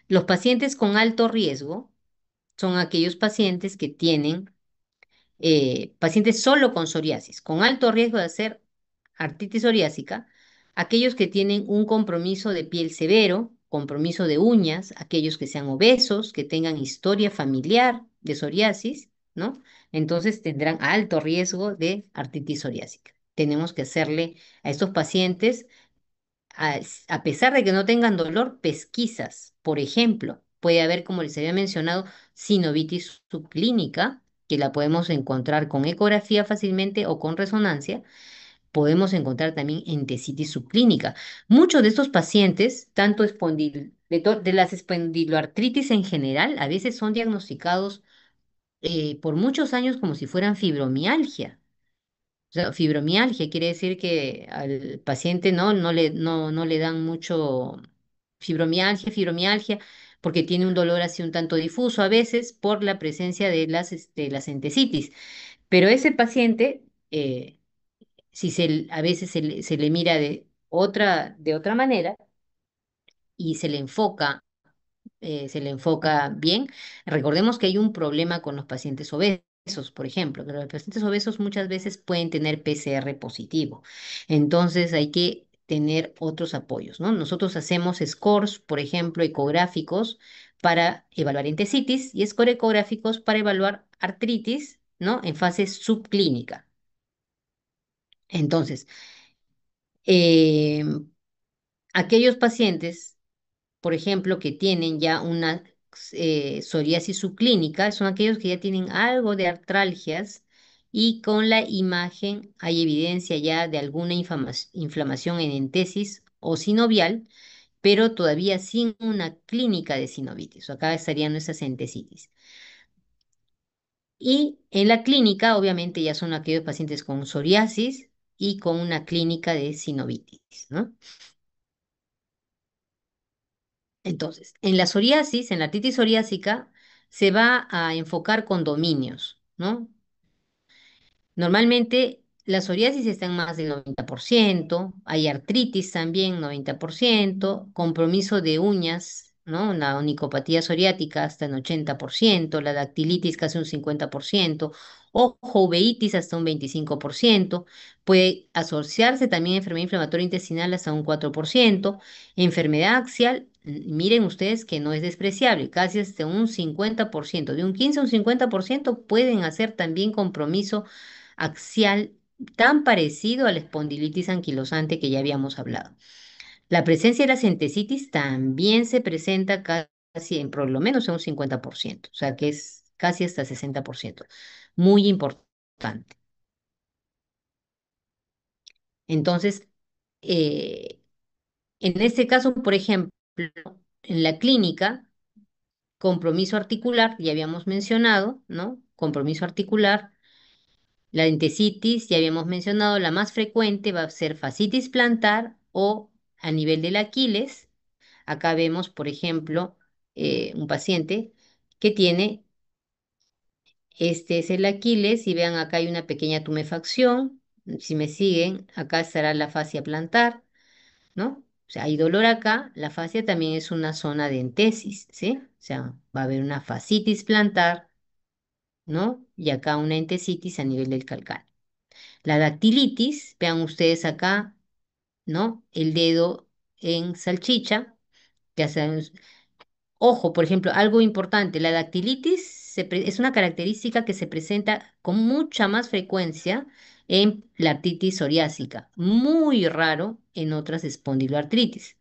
Los pacientes con alto riesgo son aquellos pacientes que tienen pacientes solo con psoriasis, con alto riesgo de hacer artritis psoriásica, aquellos que tienen un compromiso de piel severo, compromiso de uñas, aquellos que sean obesos, que tengan historia familiar de psoriasis, ¿no? Entonces tendrán alto riesgo de artritis psoriásica. Tenemos que hacerle a estos pacientes a pesar de que no tengan dolor, pesquisas. Por ejemplo, puede haber, como les había mencionado, sinovitis subclínica, que la podemos encontrar con ecografía fácilmente o con resonancia. Podemos encontrar también entesitis subclínica. Muchos de estos pacientes, tanto de las espondiloartritis en general, a veces son diagnosticados por muchos años como si fueran fibromialgia. O sea, fibromialgia quiere decir que al paciente no le dan mucho fibromialgia, porque tiene un dolor así un tanto difuso a veces por la presencia de las entesitis. Pero ese paciente, si a veces se le mira de otra manera y se le enfoca bien. Recordemos que hay un problema con los pacientes obesos, por ejemplo, que los pacientes obesos muchas veces pueden tener PCR positivo. Entonces hay que tener otros apoyos, ¿no? Nosotros hacemos scores, por ejemplo, ecográficos para evaluar entesitis y score ecográficos para evaluar artritis, ¿no? En fase subclínica. Entonces, eh, aquellos pacientes por ejemplo, que tienen ya una psoriasis subclínica, son aquellos que ya tienen algo de artralgias y con la imagen hay evidencia ya de alguna inflamación en entesis o sinovial pero todavía sin una clínica de sinovitis. Acá estarían nuestras entesitis. Y en la clínica, obviamente, ya son aquellos pacientes con psoriasis y con una clínica de sinovitis, ¿no? Entonces, en la psoriasis, en la artritis psoriásica, se va a enfocar con dominios, ¿no? Normalmente la psoriasis está en más del 90%, hay artritis también 90%, compromiso de uñas, ¿no? La onicopatía psoriática hasta en 80%, la dactilitis casi un 50%, ojo, uveitis hasta un 25%, puede asociarse también enfermedad inflamatoria intestinal hasta un 4%, enfermedad axial, miren ustedes que no es despreciable, casi hasta un 50%, de un 15 a un 50% pueden hacer también compromiso axial tan parecido a la espondilitis anquilosante que ya habíamos hablado. La presencia de la centesitis también se presenta casi en por lo menos en un 50%, o sea que es casi hasta 60%. Muy importante. Entonces, eh, en este caso, por ejemplo, en la clínica, compromiso articular, ya habíamos mencionado, ¿no? Compromiso articular. La entesitis, ya habíamos mencionado, la más frecuente va a ser fascitis plantar o a nivel del Aquiles. Acá vemos, por ejemplo, un paciente que tiene, este es el Aquiles, y vean acá hay una pequeña tumefacción. Si me siguen, acá estará la fascia plantar, ¿no? O sea, hay dolor acá, la fascia también es una zona de entesis, ¿sí? O sea, va a haber una fascitis plantar, ¿no? Y acá una entesitis a nivel del calcáneo. La dactilitis, vean ustedes acá, ¿no? El dedo en salchicha, que hacemos. Ojo, por ejemplo, algo importante, la dactilitis es una característica que se presenta con mucha más frecuencia en la artritis psoriásica, muy raro en otras espondiloartritis,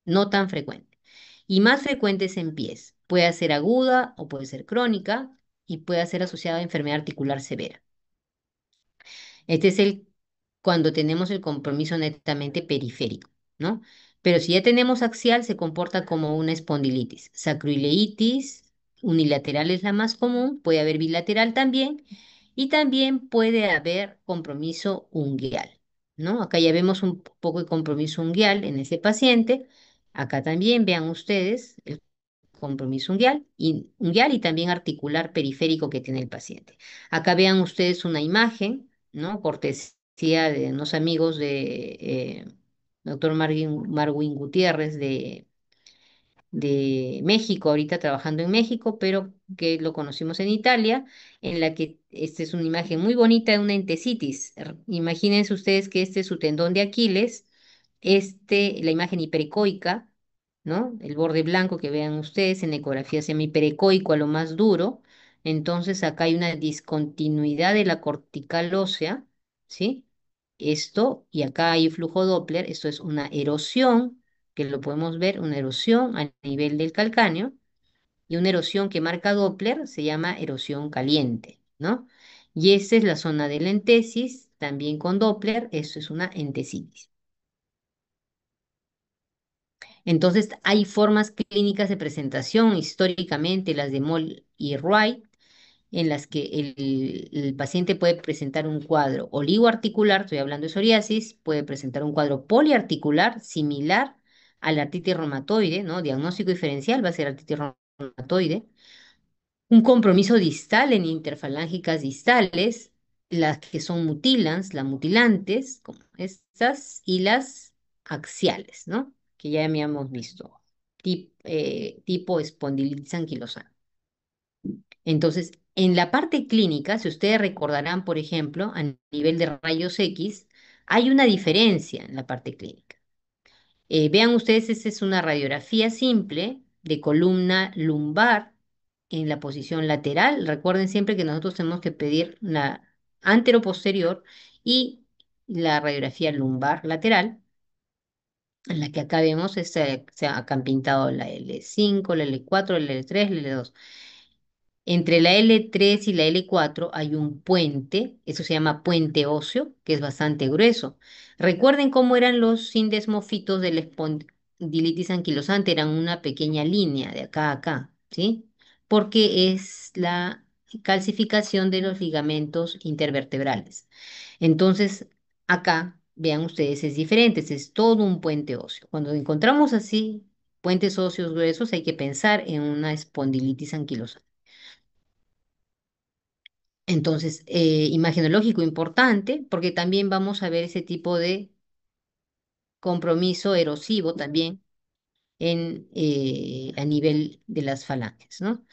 no tan frecuente. Y más frecuentes en pies. Puede ser aguda o puede ser crónica y puede ser asociada a enfermedad articular severa. Este es el cuando tenemos el compromiso netamente periférico, ¿no? Pero si ya tenemos axial, se comporta como una espondilitis. Sacroileitis unilateral es la más común, puede haber bilateral también, y también puede haber compromiso ungueal, ¿no? Acá ya vemos un poco de compromiso ungueal en ese paciente. Acá también vean ustedes el compromiso ungueal y también articular periférico que tiene el paciente. Acá vean ustedes una imagen, ¿no? Cortesía de unos amigos de doctor Marwin Gutiérrez de México, ahorita trabajando en México, pero que lo conocimos en Italia, en la que esta es una imagen muy bonita de una entesitis. Imagínense ustedes que este es su tendón de Aquiles, la imagen hiperecoica, ¿no? El borde blanco que vean ustedes en ecografía se llama hiperecoico a lo más duro. Entonces acá hay una discontinuidad de la cortical ósea, ¿sí? Esto, y acá hay flujo Doppler, esto es una erosión, que lo podemos ver, una erosión a nivel del calcáneo, y una erosión que marca Doppler se llama erosión caliente, ¿no? Y esta es la zona de la entesis, también con Doppler, esto es una entesitis. Entonces, hay formas clínicas de presentación, históricamente las de Moll y Wright, en las que el paciente puede presentar un cuadro oligoarticular, estoy hablando de psoriasis, puede presentar un cuadro poliarticular similar a la artritis reumatoide, ¿no? Diagnóstico diferencial va a ser artritis reumatoide. Un compromiso distal en interfalángicas distales, las que son mutilans, las mutilantes, como estas, y las axiales, ¿no? Que ya habíamos visto, tipo espondilitis anquilosante. Entonces, en la parte clínica, si ustedes recordarán, por ejemplo, a nivel de rayos X, hay una diferencia en la parte clínica. Vean ustedes, esta es una radiografía simple de columna lumbar en la posición lateral. Recuerden siempre que nosotros tenemos que pedir la anteroposterior y la radiografía lumbar lateral, en la que acá vemos, se ha acá pintado la L5, la L4, la L3, la L2. Entre la L3 y la L4 hay un puente, eso se llama puente óseo, que es bastante grueso. Recuerden cómo eran los sindesmofitos del espondilitis anquilosante eran una pequeña línea de acá a acá, ¿sí? Porque es la calcificación de los ligamentos intervertebrales. Entonces, acá, vean ustedes, es diferente, es todo un puente óseo. Cuando encontramos así puentes óseos gruesos, hay que pensar en una espondilitis anquilosante. Entonces, imagenológico importante, porque también vamos a ver ese tipo de compromiso erosivo también a nivel de las falanges, ¿no?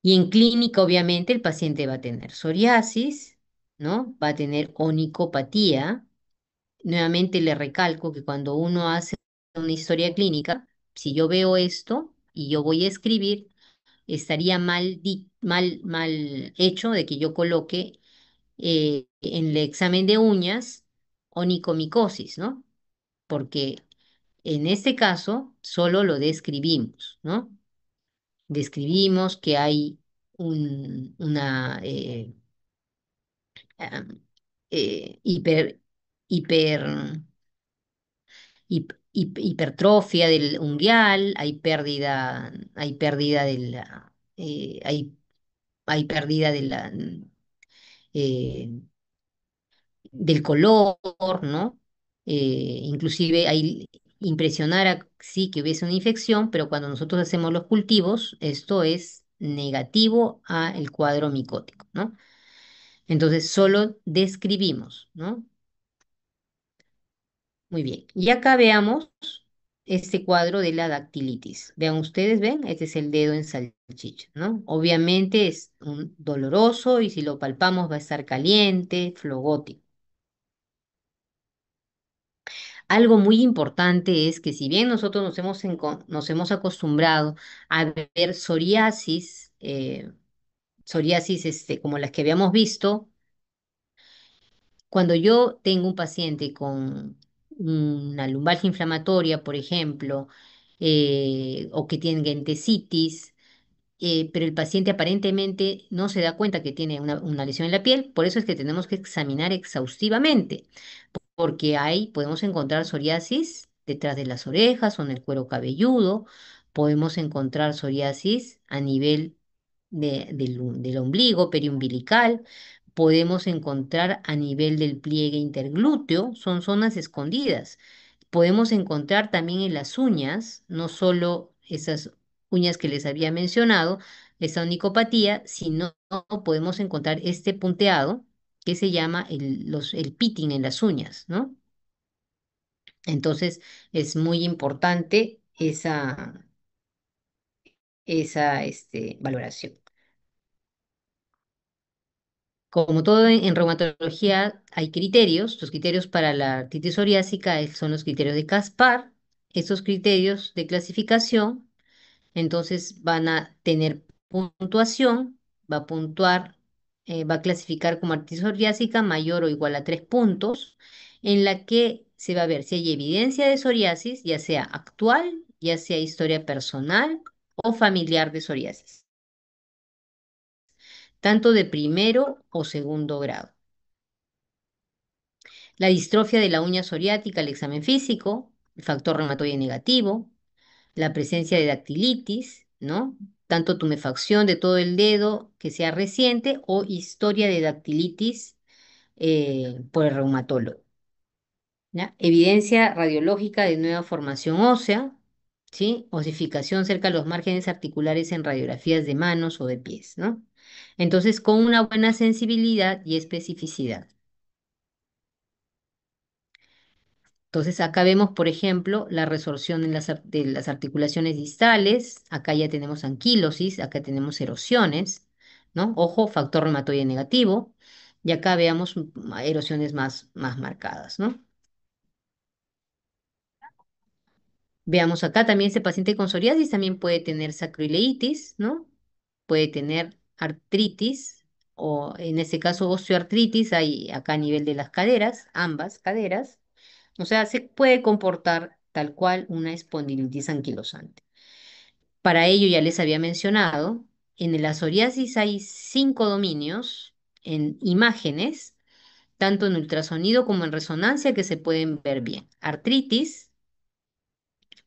Y en clínica, obviamente, el paciente va a tener psoriasis, ¿no? Va a tener onicopatía. Nuevamente le recalco que cuando uno hace una historia clínica, si yo veo esto y yo voy a escribir, estaría mal hecho de que yo coloque en el examen de uñas onicomicosis, ¿no? Porque en este caso solo lo describimos, ¿no? Describimos que hay una am, hiper, hiper, hipertrofia del unguial, hay pérdida de la, hay pérdida de la, eh, del color, ¿no? Inclusive hay impresionara sí que hubiese una infección, pero cuando nosotros hacemos los cultivos, esto es negativo a el cuadro micótico, ¿no? Entonces solo describimos, ¿no? Muy bien. Y acá veamos este cuadro de la dactilitis. Vean ustedes, ven, este es el dedo en salchicha, ¿no? Obviamente es doloroso y si lo palpamos va a estar caliente, flogótico. Algo muy importante es que si bien nosotros nos hemos acostumbrado a ver psoriasis como las que habíamos visto, cuando yo tengo un paciente con una lumbalgia inflamatoria, por ejemplo, o que tiene entesitis, pero el paciente aparentemente no se da cuenta que tiene una lesión en la piel, por eso es que tenemos que examinar exhaustivamente porque ahí podemos encontrar psoriasis detrás de las orejas o en el cuero cabelludo, podemos encontrar psoriasis a nivel del ombligo, periumbilical, podemos encontrar a nivel del pliegue interglúteo, son zonas escondidas. Podemos encontrar también en las uñas, no solo esas uñas que les había mencionado, esa onicopatía, sino podemos encontrar este punteado que se llama el pitting en las uñas, ¿no? Entonces es muy importante esa valoración. Como todo en reumatología hay criterios, los criterios para la artritis psoriásica son los criterios de Caspar. Estos criterios de clasificación entonces van a tener puntuación, va a puntuar, va a clasificar como artritis psoriásica mayor o igual a 3 puntos, en la que se va a ver si hay evidencia de psoriasis, ya sea actual, ya sea historia personal o familiar de psoriasis, tanto de primero o segundo grado. La distrofia de la uña psoriática, el examen físico, el factor reumatoide negativo, la presencia de dactilitis, ¿no? Tanto tumefacción de todo el dedo que sea reciente o historia de dactilitis por el reumatólogo, ¿ya? Evidencia radiológica de nueva formación ósea, ¿sí? Osificación cerca de los márgenes articulares en radiografías de manos o de pies, ¿no? Entonces, con una buena sensibilidad y especificidad. Entonces, acá vemos, por ejemplo, la resorción de las articulaciones distales. Acá ya tenemos anquilosis, acá tenemos erosiones, ¿no? Ojo, factor reumatoide negativo. Y acá veamos erosiones más marcadas, ¿no? Veamos acá también este paciente con psoriasis también puede tener sacroileitis, ¿no? Puede tener artritis o en este caso osteoartritis, hay acá a nivel de las caderas, ambas caderas. O sea, se puede comportar tal cual una espondilitis anquilosante. Para ello, ya les había mencionado, en la psoriasis hay 5 dominios en imágenes, tanto en ultrasonido como en resonancia, que se pueden ver bien. Artritis,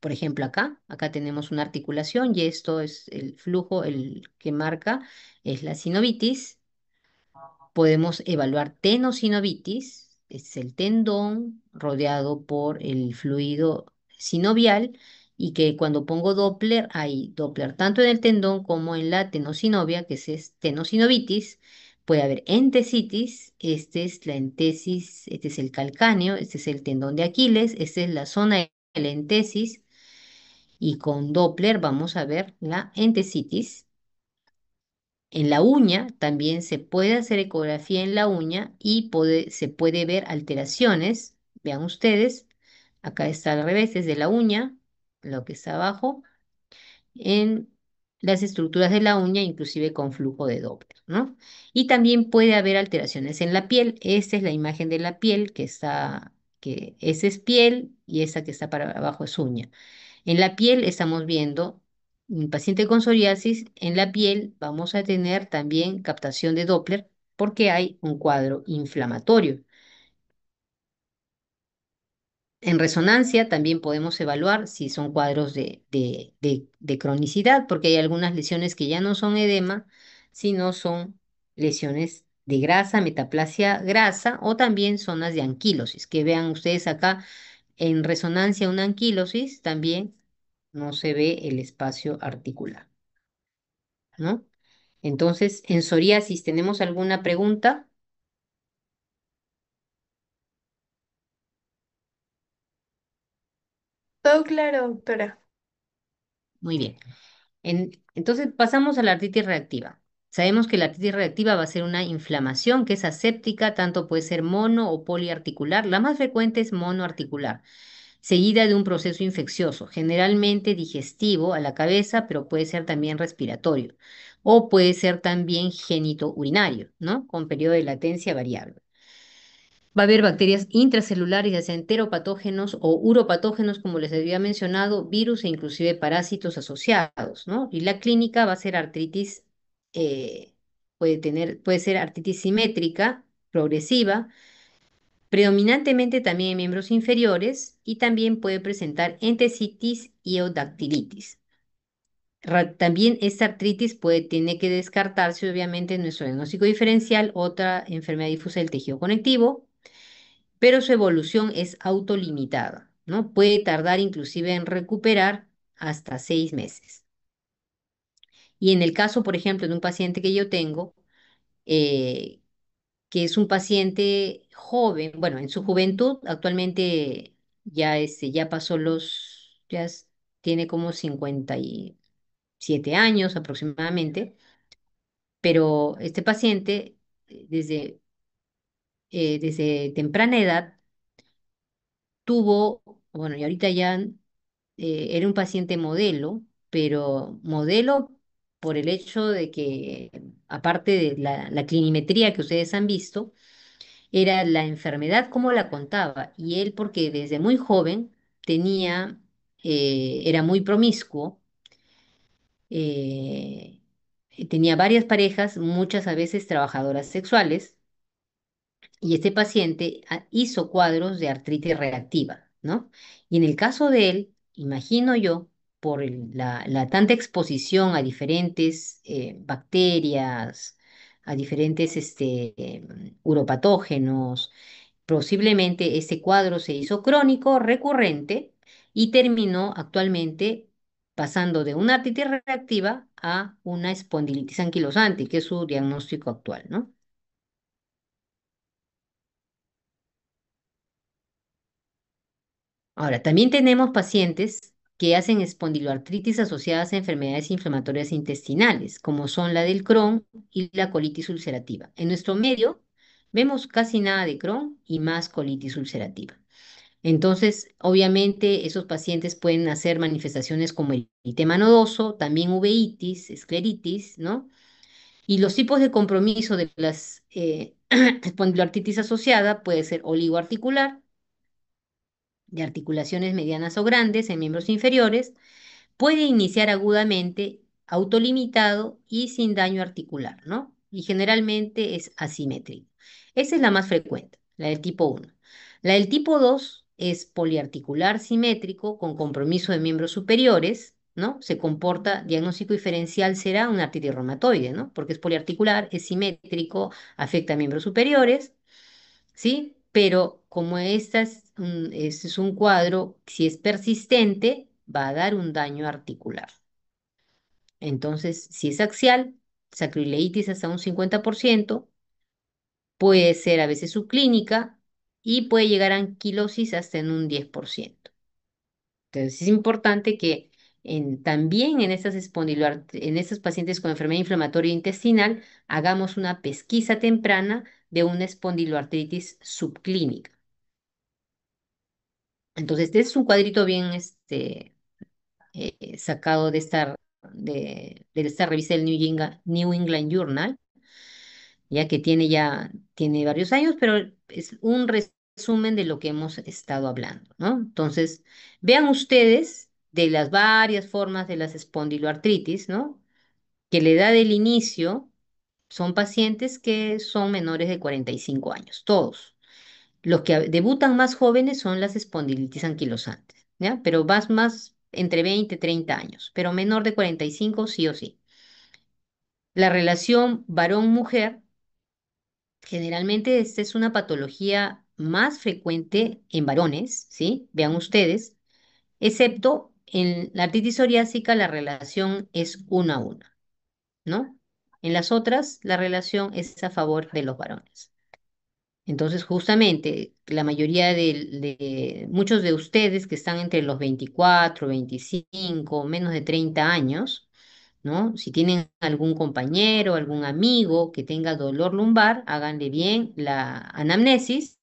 Por ejemplo, acá tenemos una articulación y esto es el flujo, el que marca es la sinovitis. Podemos evaluar tenosinovitis, es el tendón rodeado por el fluido sinovial y que cuando pongo Doppler hay Doppler tanto en el tendón como en la tenosinovia, que es tenosinovitis. Puede haber entesitis, este es la entesis, este es el calcáneo, este es el tendón de Aquiles, esta es la zona de la entesis y con Doppler vamos a ver la entesitis. En la uña también se puede hacer ecografía en la uña y se puede ver alteraciones. Vean ustedes, acá está al revés, desde la uña, lo que está abajo, en las estructuras de la uña, inclusive con flujo de Doppler, ¿no? Y también puede haber alteraciones en la piel. Esta es la imagen de la piel que esa es piel y esa que está para abajo es uña. En la piel estamos viendo un paciente con psoriasis, en la piel vamos a tener también captación de Doppler porque hay un cuadro inflamatorio. En resonancia también podemos evaluar si son cuadros de cronicidad, porque hay algunas lesiones que ya no son edema, sino son lesiones de grasa, metaplasia grasa o también zonas de anquilosis, que vean ustedes acá en resonancia una anquilosis, también no se ve el espacio articular, ¿no? Entonces, en psoriasis, ¿tenemos alguna pregunta? Todo claro, doctora. Muy bien. Entonces, pasamos a la artritis reactiva. Sabemos que la artritis reactiva va a ser una inflamación que es aséptica, tanto puede ser mono o poliarticular. La más frecuente es monoarticular, seguida de un proceso infeccioso, generalmente digestivo a la cabeza, pero puede ser también respiratorio o puede ser también genitourinario, ¿no? Con periodo de latencia variable. Va a haber bacterias intracelulares, ya sea enteropatógenos o uropatógenos, como les había mencionado, virus e inclusive parásitos asociados, ¿no? Y la clínica va a ser artritis, eh, puede ser artritis simétrica, progresiva, predominantemente también en miembros inferiores y también puede presentar entesitis y eudactilitis. También esta artritis tiene que descartarse, obviamente, en nuestro diagnóstico diferencial, otra enfermedad difusa del tejido conectivo, pero su evolución es autolimitada, ¿no? Puede tardar inclusive en recuperar hasta 6 meses. Y en el caso, por ejemplo, de un paciente que yo tengo, eh, que es un paciente joven, bueno, en su juventud, actualmente ya pasó tiene como 57 años aproximadamente, pero este paciente, desde temprana edad, bueno, y ahorita ya era un paciente modelo, pero modelo por el hecho de que, aparte de la clinimetría que ustedes han visto, era la enfermedad como la contaba. Y él, porque desde muy joven era muy promiscuo, eh, tenía varias parejas, muchas a veces trabajadoras sexuales, y este paciente hizo cuadros de artritis reactiva, ¿no? Y en el caso de él, imagino yo, por la tanta exposición a diferentes bacterias, a diferentes uropatógenos, posiblemente ese cuadro se hizo crónico, recurrente, y terminó actualmente pasando de una artritis reactiva a una espondilitis anquilosante, que es su diagnóstico actual, ¿no? Ahora, también tenemos pacientes que hacen espondiloartritis asociadas a enfermedades inflamatorias intestinales, como son la del Crohn y la colitis ulcerativa. En nuestro medio vemos casi nada de Crohn y más colitis ulcerativa. Entonces, obviamente, esos pacientes pueden hacer manifestaciones como el eritema nodoso, también uveitis, escleritis, ¿no? Y los tipos de compromiso de las espondiloartritis asociada puede ser oligoarticular, de articulaciones medianas o grandes en miembros inferiores, puede iniciar agudamente, autolimitado y sin daño articular, ¿no? Y generalmente es asimétrico. Esa es la más frecuente, la del tipo 1. La del tipo 2 es poliarticular simétrico con compromiso de miembros superiores, ¿no? Se comporta, diagnóstico diferencial será una artritis reumatoide, ¿no? Porque es poliarticular, es simétrico, afecta a miembros superiores, ¿sí? Pero como este es un cuadro, si es persistente, va a dar un daño articular. Entonces, si es axial, sacroileitis hasta un 50%, puede ser a veces subclínica y puede llegar a anquilosis hasta en un 10%. Entonces, es importante que también en en estos pacientes con enfermedad inflamatoria intestinal hagamos una pesquisa temprana de una espondiloartritis subclínica. Entonces, este es un cuadrito bien sacado de esta revista del New England Journal, ya tiene varios años, pero es un resumen de lo que hemos estado hablando, ¿no? Entonces, vean ustedes de las varias formas de las espondiloartritis, ¿no? Que la edad del inicio son pacientes que son menores de 45 años, todos. Los que debutan más jóvenes son las espondilitis anquilosantes, ¿ya? Pero más entre 20 y 30 años, pero menor de 45 sí o sí. La relación varón-mujer, generalmente esta es una patología más frecuente en varones, ¿sí? Vean ustedes, excepto en la artritis psoriásica la relación es 1 a 1, ¿no? En las otras la relación es a favor de los varones. Entonces, justamente, la mayoría de muchos de ustedes que están entre los 24, 25, menos de 30 años, ¿no? Si tienen algún compañero, algún amigo que tenga dolor lumbar, háganle bien la anamnesis,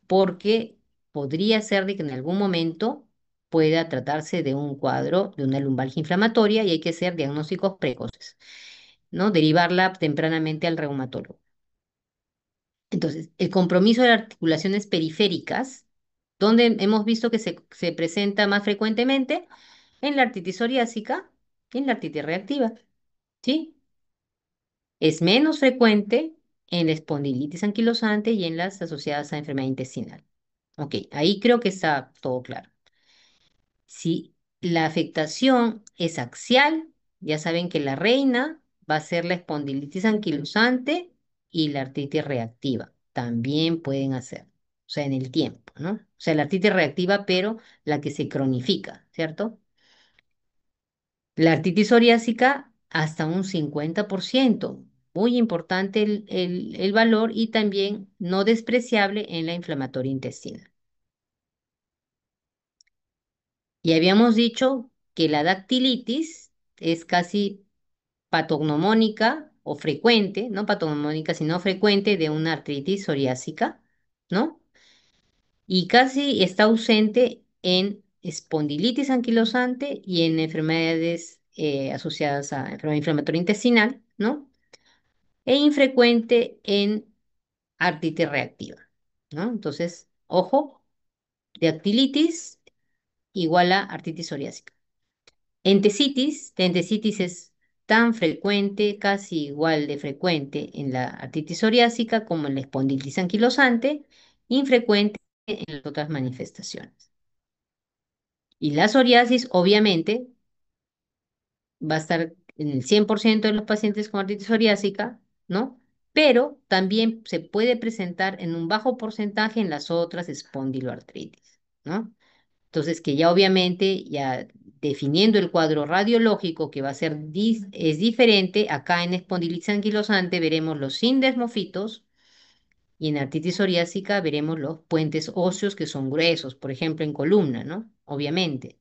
porque podría ser de que en algún momento pueda tratarse de un cuadro de una lumbalgia inflamatoria y hay que hacer diagnósticos precoces, ¿no? Derivarla tempranamente al reumatólogo. Entonces, el compromiso de las articulaciones periféricas, donde hemos visto que se presenta más frecuentemente en la artritis psoriásica y en la artritis reactiva, ¿sí? Es menos frecuente en la espondilitis anquilosante y en las asociadas a enfermedad intestinal. Ok, ahí creo que está todo claro. Si la afectación es axial, ya saben que la reina va a ser la espondilitis anquilosante y la artritis reactiva. También pueden hacer, o sea, en el tiempo, ¿no? O sea, la artritis reactiva, pero la que se cronifica, ¿cierto? La artritis psoriásica hasta un 50%. Muy importante el valor y también no despreciable en la inflamatoria intestinal. Y habíamos dicho que la dactilitis es casi patognomónica o frecuente, no patognomónica, sino frecuente de una artritis psoriásica, ¿no? Y casi está ausente en espondilitis anquilosante y en enfermedades asociadas a enfermedad inflamatoria intestinal, ¿no? E infrecuente en artritis reactiva, ¿no? Entonces, ojo, dactilitis igual a artritis psoriásica. La entesitis es tan frecuente, casi igual de frecuente en la artritis psoriásica como en la espondilitis anquilosante, infrecuente en las otras manifestaciones. Y la psoriasis, obviamente, va a estar en el 100% de los pacientes con artritis psoriásica, ¿no? Pero también se puede presentar en un bajo porcentaje en las otras espondiloartritis, ¿no? Entonces, que ya obviamente, ya definiendo el cuadro radiológico que va a ser es diferente, acá en espondilitis anquilosante veremos los sindesmofitos y en artritis psoriásica veremos los puentes óseos que son gruesos, por ejemplo, en columna, ¿no? Obviamente.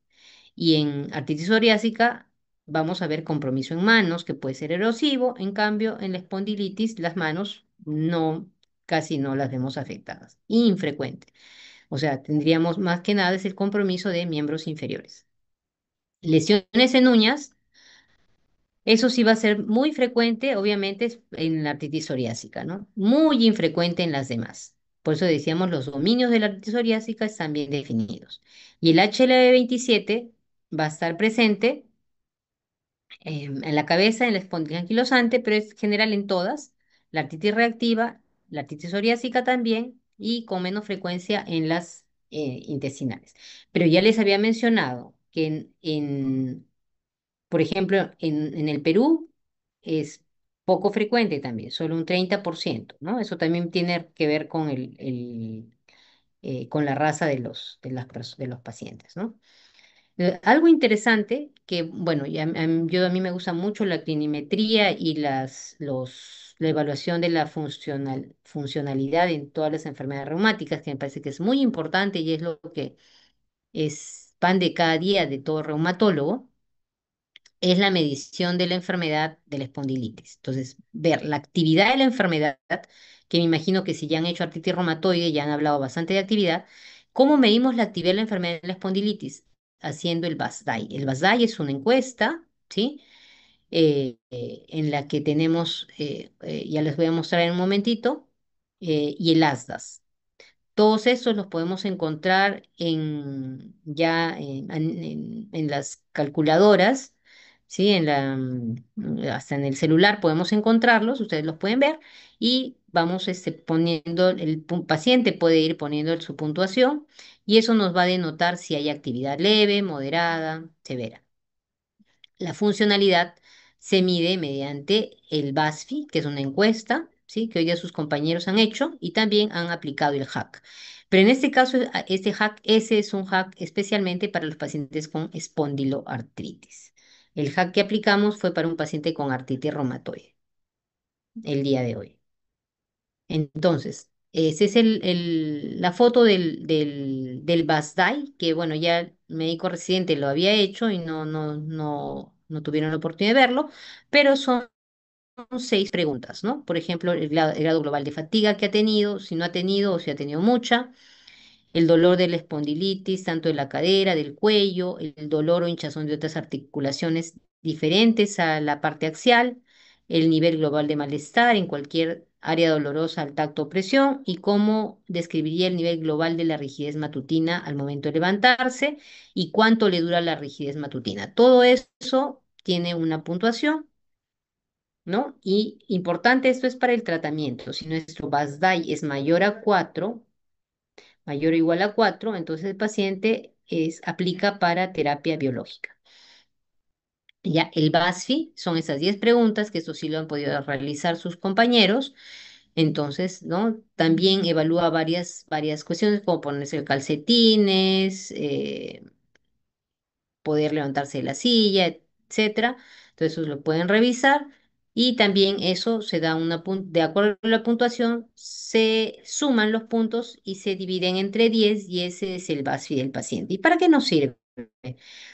Y en artritis psoriásica vamos a ver compromiso en manos, que puede ser erosivo, en cambio, en la espondilitis las manos no, casi no las vemos afectadas, infrecuente. O sea, tendríamos más que nada es el compromiso de miembros inferiores. Lesiones en uñas, eso sí va a ser muy frecuente, obviamente, en la artritis psoriásica, ¿no? Muy infrecuente en las demás. Por eso decíamos, los dominios de la artritis psoriásica están bien definidos. Y el HLV27 va a estar presente en la cabeza, en la espondilitis anquilosante, pero es general en todas. La artritis reactiva, la artritis psoriásica también, y con menos frecuencia en las intestinales. Pero ya les había mencionado que por ejemplo, en el Perú es poco frecuente también, solo un 30%, ¿no? Eso también tiene que ver con con la raza de los pacientes, ¿no? Algo interesante que, bueno, a mí me gusta mucho la clinimetría y la evaluación de la funcionalidad en todas las enfermedades reumáticas, que me parece que es muy importante y es lo que es pan de cada día de todo reumatólogo, es la medición de la enfermedad de la espondilitis. Entonces, ver la actividad de la enfermedad, que me imagino que si ya han hecho artritis reumatoide, ya han hablado bastante de actividad. ¿Cómo medimos la actividad de la enfermedad de la espondilitis? Haciendo el BASDAI. El BASDAI es una encuesta, ¿sí? En la que tenemos, ya les voy a mostrar en un momentito, y el ASDAS. Todos esos los podemos encontrar en las calculadoras, ¿sí? Hasta en el celular podemos encontrarlos, ustedes los pueden ver y vamos poniendo, paciente puede ir poniendo su puntuación y eso nos va a denotar si hay actividad leve, moderada, severa. La funcionalidad se mide mediante el BASFI, que es una encuesta, ¿sí? Que hoy día sus compañeros han hecho y también han aplicado el HAC. Pero en este caso, este HAC, ese es un HAC especialmente para los pacientes con espondiloartritis. El HAC que aplicamos fue para un paciente con artritis reumatoide el día de hoy. Entonces, esa es la foto del BASDAI, que bueno, ya el médico residente lo había hecho y no tuvieron la oportunidad de verlo, pero son 6 preguntas, ¿no? Por ejemplo, el grado global de fatiga que ha tenido, si no ha tenido o si ha tenido mucha, el dolor de la espondilitis, tanto de la cadera, del cuello, el dolor o hinchazón de otras articulaciones diferentes a la parte axial, el nivel global de malestar en cualquier área dolorosa al tacto o presión y cómo describiría el nivel global de la rigidez matutina al momento de levantarse y cuánto le dura la rigidez matutina. Todo eso tiene una puntuación, ¿no? Y importante, esto es para el tratamiento. Si nuestro BASDAI es mayor o igual a 4, entonces el paciente aplica para terapia biológica. Ya el BASFI son esas 10 preguntas, que esto sí lo han podido realizar sus compañeros. Entonces, ¿no? También evalúa varias cuestiones, como ponerse calcetines, poder levantarse de la silla, etcétera. Entonces, eso lo pueden revisar y también eso se da de acuerdo a la puntuación, se suman los puntos y se dividen entre 10 y ese es el BASFI del paciente. ¿Y para qué nos sirve?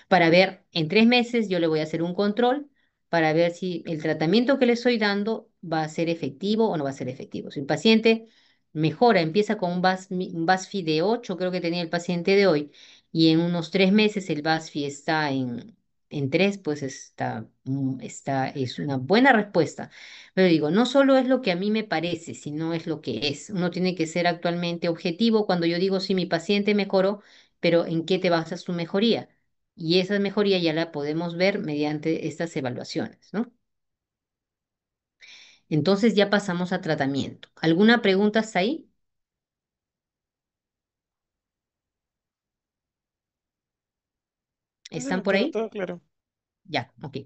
Para ver, en 3 meses yo le voy a hacer un control para ver si el tratamiento que le estoy dando va a ser efectivo o no va a ser efectivo. Si el paciente mejora, empieza con un BASFI de 8, creo que tenía el paciente de hoy, y en unos 3 meses el BASFI está en 3, pues es una buena respuesta. Pero digo, no solo es lo que a mí me parece, sino es lo que es. Uno tiene que ser actualmente objetivo cuando yo digo, si mi paciente mejoró, pero ¿en qué te basas tu mejoría? Y esa mejoría ya la podemos ver mediante estas evaluaciones, ¿no? Entonces ya pasamos a tratamiento. ¿Alguna pregunta hasta ahí? ¿Están No, por ahí? todo claro. Ya, ok.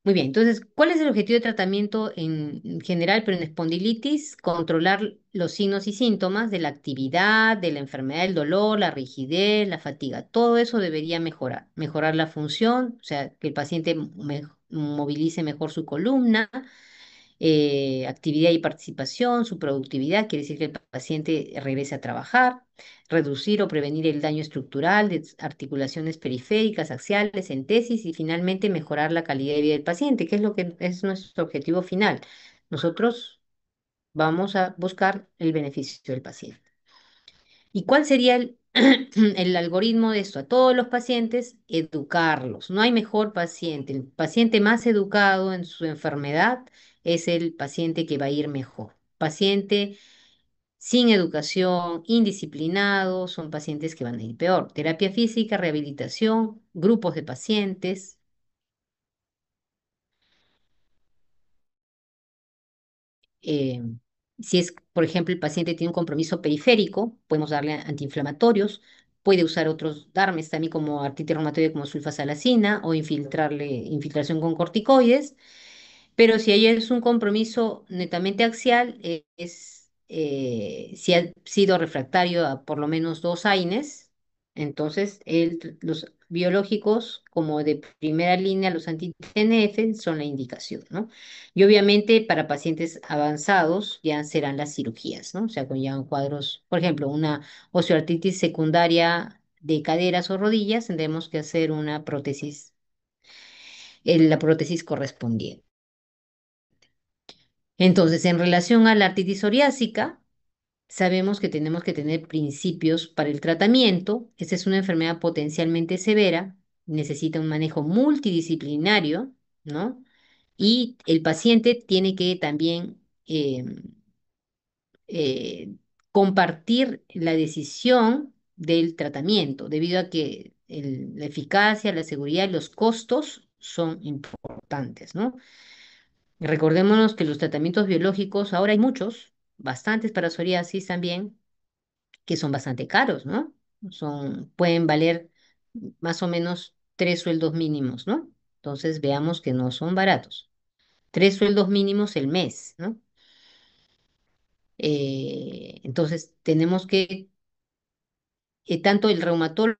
Muy bien, entonces, ¿cuál es el objetivo de tratamiento en general, pero en espondilitis? Controlar los signos y síntomas de la actividad, de la enfermedad, del dolor, la rigidez, la fatiga. Todo eso debería mejorar. Mejorar la función, o sea, que el paciente movilice mejor su columna, actividad y participación, su productividad, quiere decir que el paciente regrese a trabajar, reducir o prevenir el daño estructural de articulaciones periféricas, axiales, en tesis y finalmente mejorar la calidad de vida del paciente, que es lo que es nuestro objetivo final. Nosotros vamos a buscar el beneficio del paciente. ¿Y cuál sería el algoritmo de esto? A todos los pacientes, educarlos. No hay mejor paciente. El paciente más educado en su enfermedad es el paciente que va a ir mejor. Paciente sin educación, indisciplinado, son pacientes que van a ir peor. Terapia física, rehabilitación, grupos de pacientes. eh, Si es, por ejemplo, el paciente tiene un compromiso periférico, podemos darle antiinflamatorios, puede usar otros DARMes también como artritis reumatoide como sulfasalacina o infiltración con corticoides. Pero si ahí es un compromiso netamente axial, si ha sido refractario a por lo menos 2 AINES, entonces los biológicos como de primera línea, los anti-TNF, son la indicación, ¿no? Y obviamente para pacientes avanzados ya serán las cirugías, ¿no? O sea, con ya cuadros, por ejemplo, una osteoartritis secundaria de caderas o rodillas, tendremos que hacer una prótesis, la prótesis correspondiente. Entonces, en relación a la artritis psoriásica, sabemos que tenemos que tener principios para el tratamiento. Esta es una enfermedad potencialmente severa, necesita un manejo multidisciplinario, ¿no? Y el paciente tiene que también eh, compartir la decisión del tratamiento, debido a que la eficacia, la seguridad y los costos son importantes, ¿no? Recordémonos que los tratamientos biológicos, ahora hay muchos, bastantes para psoriasis también, que son bastante caros, ¿no? Pueden valer más o menos 3 sueldos mínimos, ¿no? Entonces veamos que no son baratos. 3 sueldos mínimos el mes, ¿no? Entonces tenemos que, tanto el reumatólogo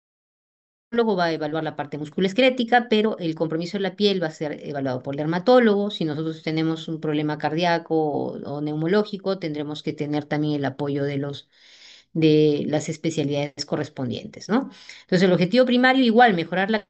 va a evaluar la parte musculoesquelética, pero el compromiso de la piel va a ser evaluado por el dermatólogo. Si nosotros tenemos un problema cardíaco o neumológico, tendremos que tener también el apoyo de las especialidades correspondientes, ¿no? Entonces, el objetivo primario, igual, mejorar la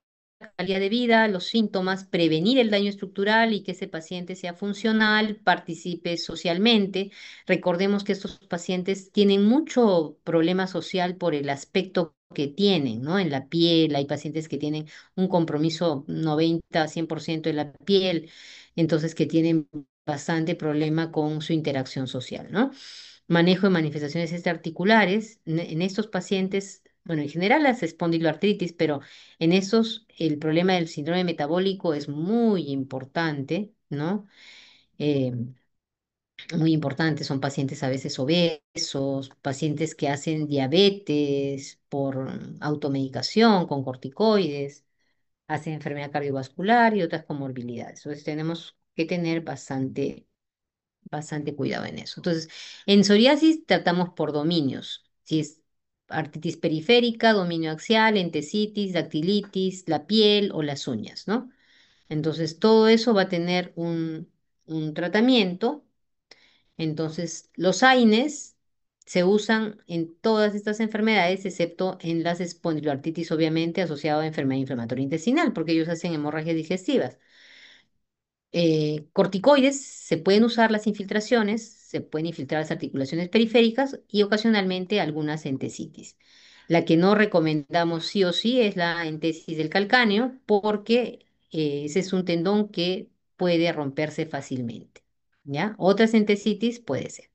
calidad de vida, los síntomas, prevenir el daño estructural y que ese paciente sea funcional, participe socialmente. Recordemos que estos pacientes tienen mucho problema social por el aspecto que tienen, ¿no? En la piel, hay pacientes que tienen un compromiso 90 a 100% en la piel, entonces que tienen bastante problema con su interacción social, ¿no? Manejo de manifestaciones extraarticulares. En estos pacientes, bueno, en general las espondiloartritis, pero en esos el problema del síndrome metabólico es muy importante, ¿no? Eh, Muy importante, son pacientes a veces obesos, pacientes que hacen diabetes por automedicación con corticoides, hacen enfermedad cardiovascular y otras comorbilidades. Entonces tenemos que tener bastante cuidado en eso. Entonces, en psoriasis tratamos por dominios. Si es artritis periférica, dominio axial, entesitis, dactilitis, la piel o las uñas, ¿no? Entonces, todo eso va a tener un tratamiento. Entonces, los AINES se usan en todas estas enfermedades, excepto en las espondiloartritis, obviamente, asociada a enfermedad inflamatoria intestinal, porque ellos hacen hemorragias digestivas. Corticoides, se pueden usar las infiltraciones, se pueden infiltrar las articulaciones periféricas y ocasionalmente algunas entesitis. La que no recomendamos sí o sí es la entesis del calcáneo porque ese es un tendón que puede romperse fácilmente, ¿ya? Otras entesitis puede ser.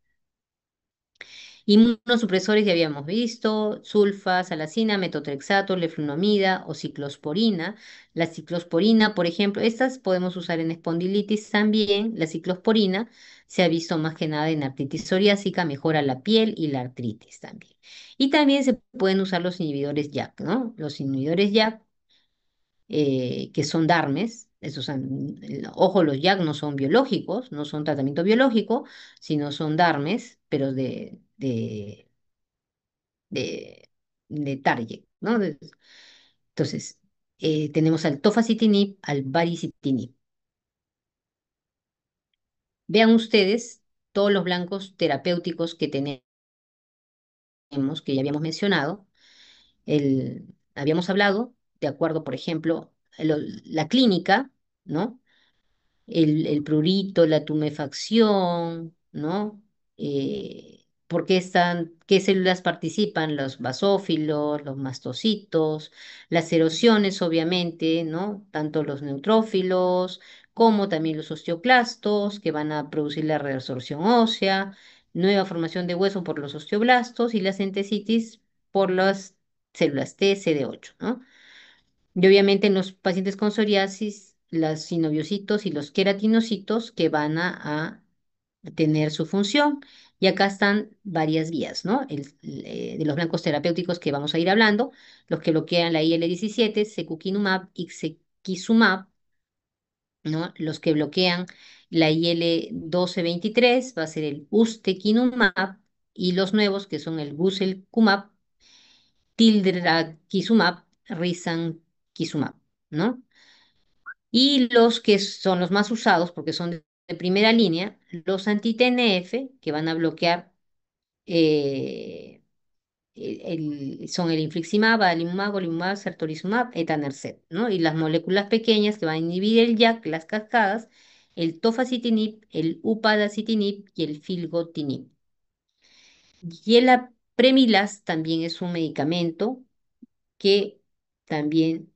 Inmunosupresores ya habíamos visto, sulfa, salacina, metotrexato, leflunomida o ciclosporina. La ciclosporina, por ejemplo, estas podemos usar en espondilitis también. La ciclosporina se ha visto más que nada en artritis psoriásica, mejora la piel y la artritis también. Y también se pueden usar los inhibidores JAK, ¿no? Los inhibidores JAK, que son DARMES, ojo, los JAK no son biológicos, no son tratamiento biológico, sino son DARMES, pero de target, ¿no? Entonces, tenemos al tofacitinib, al baricitinib. Vean ustedes todos los blancos terapéuticos que tenemos, que ya habíamos mencionado. Habíamos hablado, de acuerdo, por ejemplo, la clínica, ¿no? El prurito, la tumefacción, ¿no? ¿Por qué qué células participan? Los basófilos, los mastocitos, las erosiones, obviamente, ¿no? Tanto los neutrófilos como también los osteoclastos, que van a producir la reabsorción ósea, nueva formación de hueso por los osteoblastos y la centesitis por las células T, CD8, ¿no? Y obviamente en los pacientes con psoriasis, los sinoviocitos y los queratinocitos que van a tener su función. Y acá están varias vías, ¿no? De los blancos terapéuticos que vamos a ir hablando, los que bloquean la IL-17, secukinumab, ixekizumab, ¿no? Los que bloquean la IL-12/23 va a ser el ustekinumab y los nuevos que son el guselkumab, tildrakizumab, risankizumab, ¿no? Y los que son los más usados, porque son de primera línea, los anti-TNF, que van a bloquear, eh, son el infliximab, adalimumab, golimumab, certolizumab, etanercept, ¿no? Y las moléculas pequeñas que van a inhibir el JAK, las cascadas, el tofacitinib, el upadacitinib y el filgotinib. Y el apremilast también es un medicamento que también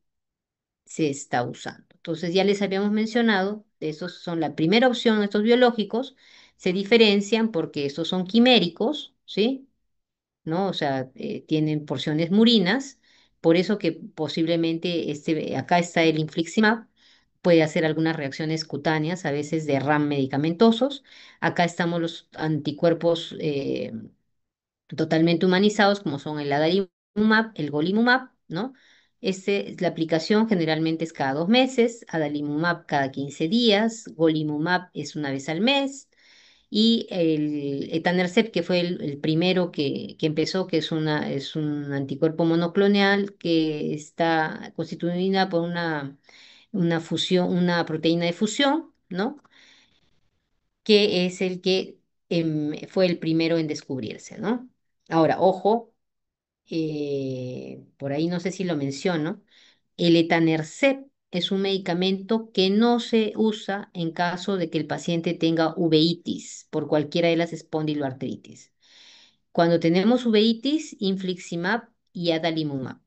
se está usando. Entonces ya les habíamos mencionado, estos son la primera opción, estos biológicos se diferencian porque estos son quiméricos, ¿sí? ¿No? O sea, tienen porciones murinas, por eso que posiblemente acá está el infliximab, puede hacer algunas reacciones cutáneas, a veces de RAM medicamentosos. Acá estamos los anticuerpos totalmente humanizados, como son el adalimumab, el golimumab, ¿no? La aplicación generalmente es cada 2 meses, adalimumab cada 15 días, golimumab es una vez al mes, y el etanercept, que fue el primero que empezó, que es un anticuerpo monoclonal que está constituida por una fusión, una proteína de fusión, ¿no? Que es el que fue el primero en descubrirse, ¿no? Ahora, ojo, por ahí no sé si lo menciono, el etanercept es un medicamento que no se usa en caso de que el paciente tenga uveitis por cualquiera de las espondiloartritis. Cuando tenemos uveitis, infliximab y adalimumab.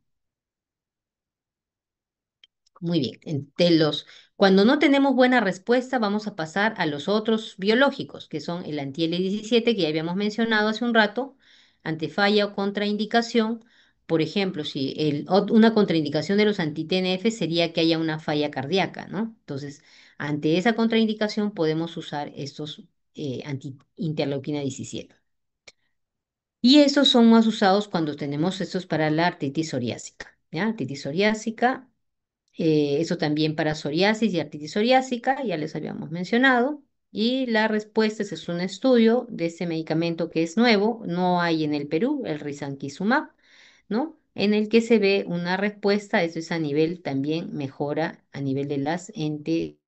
Muy bien. Cuando no tenemos buena respuesta, vamos a pasar a los otros biológicos, que son el anti-L17, que ya habíamos mencionado hace un rato, ante falla o contraindicación. Por ejemplo, si una contraindicación de los anti-TNF sería que haya una falla cardíaca, ¿no? Entonces, ante esa contraindicación podemos usar estos anti-interleuquina 17. Y esos son más usados cuando tenemos estos para la artritis psoriásica, ¿ya? Artritis psoriásica, eso también para psoriasis y artritis psoriásica, ya les habíamos mencionado. Y la respuesta es un estudio de ese medicamento que es nuevo, no hay en el Perú, el risankizumab, ¿no? En el que se ve una respuesta, eso es a nivel también mejora a nivel de las entesitis.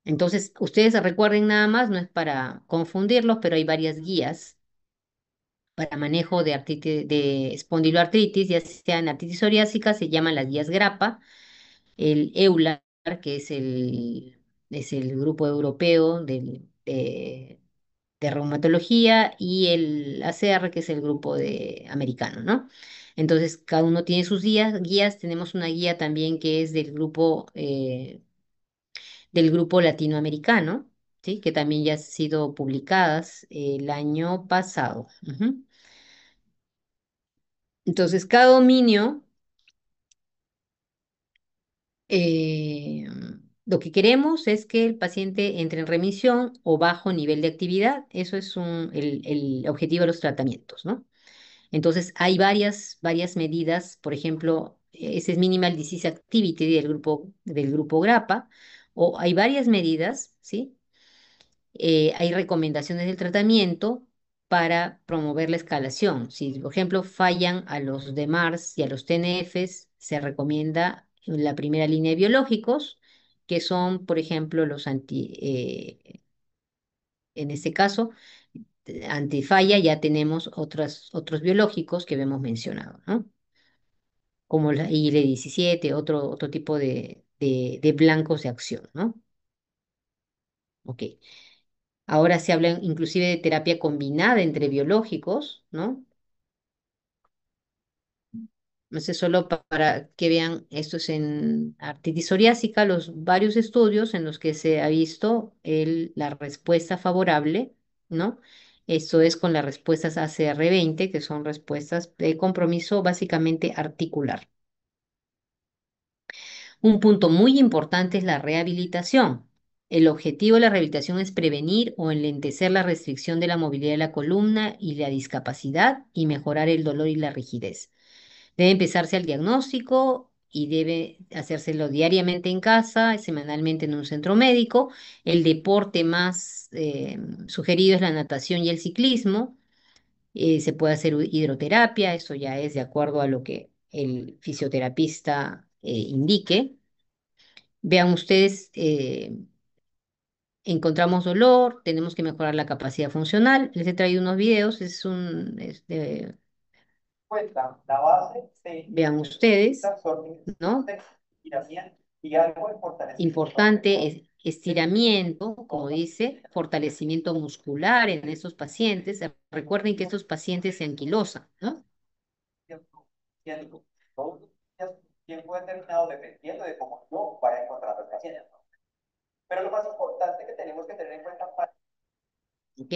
Entonces, ustedes recuerden nada más, no es para confundirlos, pero hay varias guías para manejo de artritis, de espondiloartritis, ya sea en artritis psoriásica, se llaman las guías GRAPPA, el EULAR, que es el grupo europeo de reumatología, y el ACR, que es el grupo americano, ¿no? Entonces, cada uno tiene sus guías. Tenemos una guía también que es del grupo latinoamericano, ¿sí? Que también ya han sido publicadas el año pasado. Ujú. Entonces, cada dominio, eh, lo que queremos es que el paciente entre en remisión o bajo nivel de actividad. Eso es el objetivo de los tratamientos, ¿no? Entonces, hay varias medidas. Por ejemplo, ese es Minimal Disease Activity del grupo GRAPPA, o hay varias medidas, ¿sí? Hay recomendaciones del tratamiento para promover la escalación. Si, por ejemplo, fallan a los DMARDs y a los TNFs, se recomienda la primera línea de biológicos, que son, por ejemplo, en este caso, antifalla, ya tenemos otros biológicos que hemos mencionado, ¿no? Como la IL-17, otro tipo de blancos de acción, ¿no? Ok. Ahora se habla inclusive de terapia combinada entre biológicos, ¿no? No sé, solo para que vean, esto es en artritis psoriásica, los varios estudios en los que se ha visto la respuesta favorable, ¿no? Esto es con las respuestas ACR20, que son respuestas de compromiso básicamente articular. Un punto muy importante es la rehabilitación. El objetivo de la rehabilitación es prevenir o enlentecer la restricción de la movilidad de la columna y la discapacidad y mejorar el dolor y la rigidez. Debe empezarse al diagnóstico y debe hacérselo diariamente en casa, semanalmente en un centro médico. El deporte más sugerido es la natación y el ciclismo. Se puede hacer hidroterapia, eso ya es de acuerdo a lo que el fisioterapista indique. Vean ustedes, encontramos dolor, tenemos que mejorar la capacidad funcional. Les he traído unos videos, vean ustedes, ¿no? Importante es estiramiento, como dice, fortalecimiento muscular en estos pacientes. Recuerden que estos pacientes se anquilosan, ¿no? ¿Ok?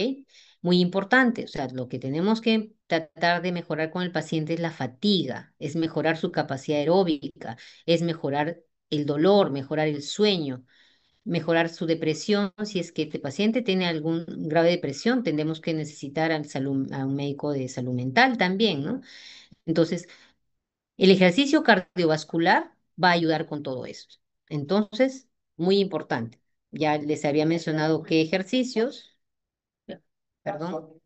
Muy importante, o sea, lo que tenemos que tratar de mejorar con el paciente es la fatiga, es mejorar su capacidad aeróbica, es mejorar el dolor, mejorar el sueño, mejorar su depresión. Si es que este paciente tiene algún grave depresión, tendremos que necesitar a un médico de salud mental también, ¿no? Entonces, el ejercicio cardiovascular va a ayudar con todo eso. Entonces, muy importante. Ya les había mencionado qué ejercicios. Perdón,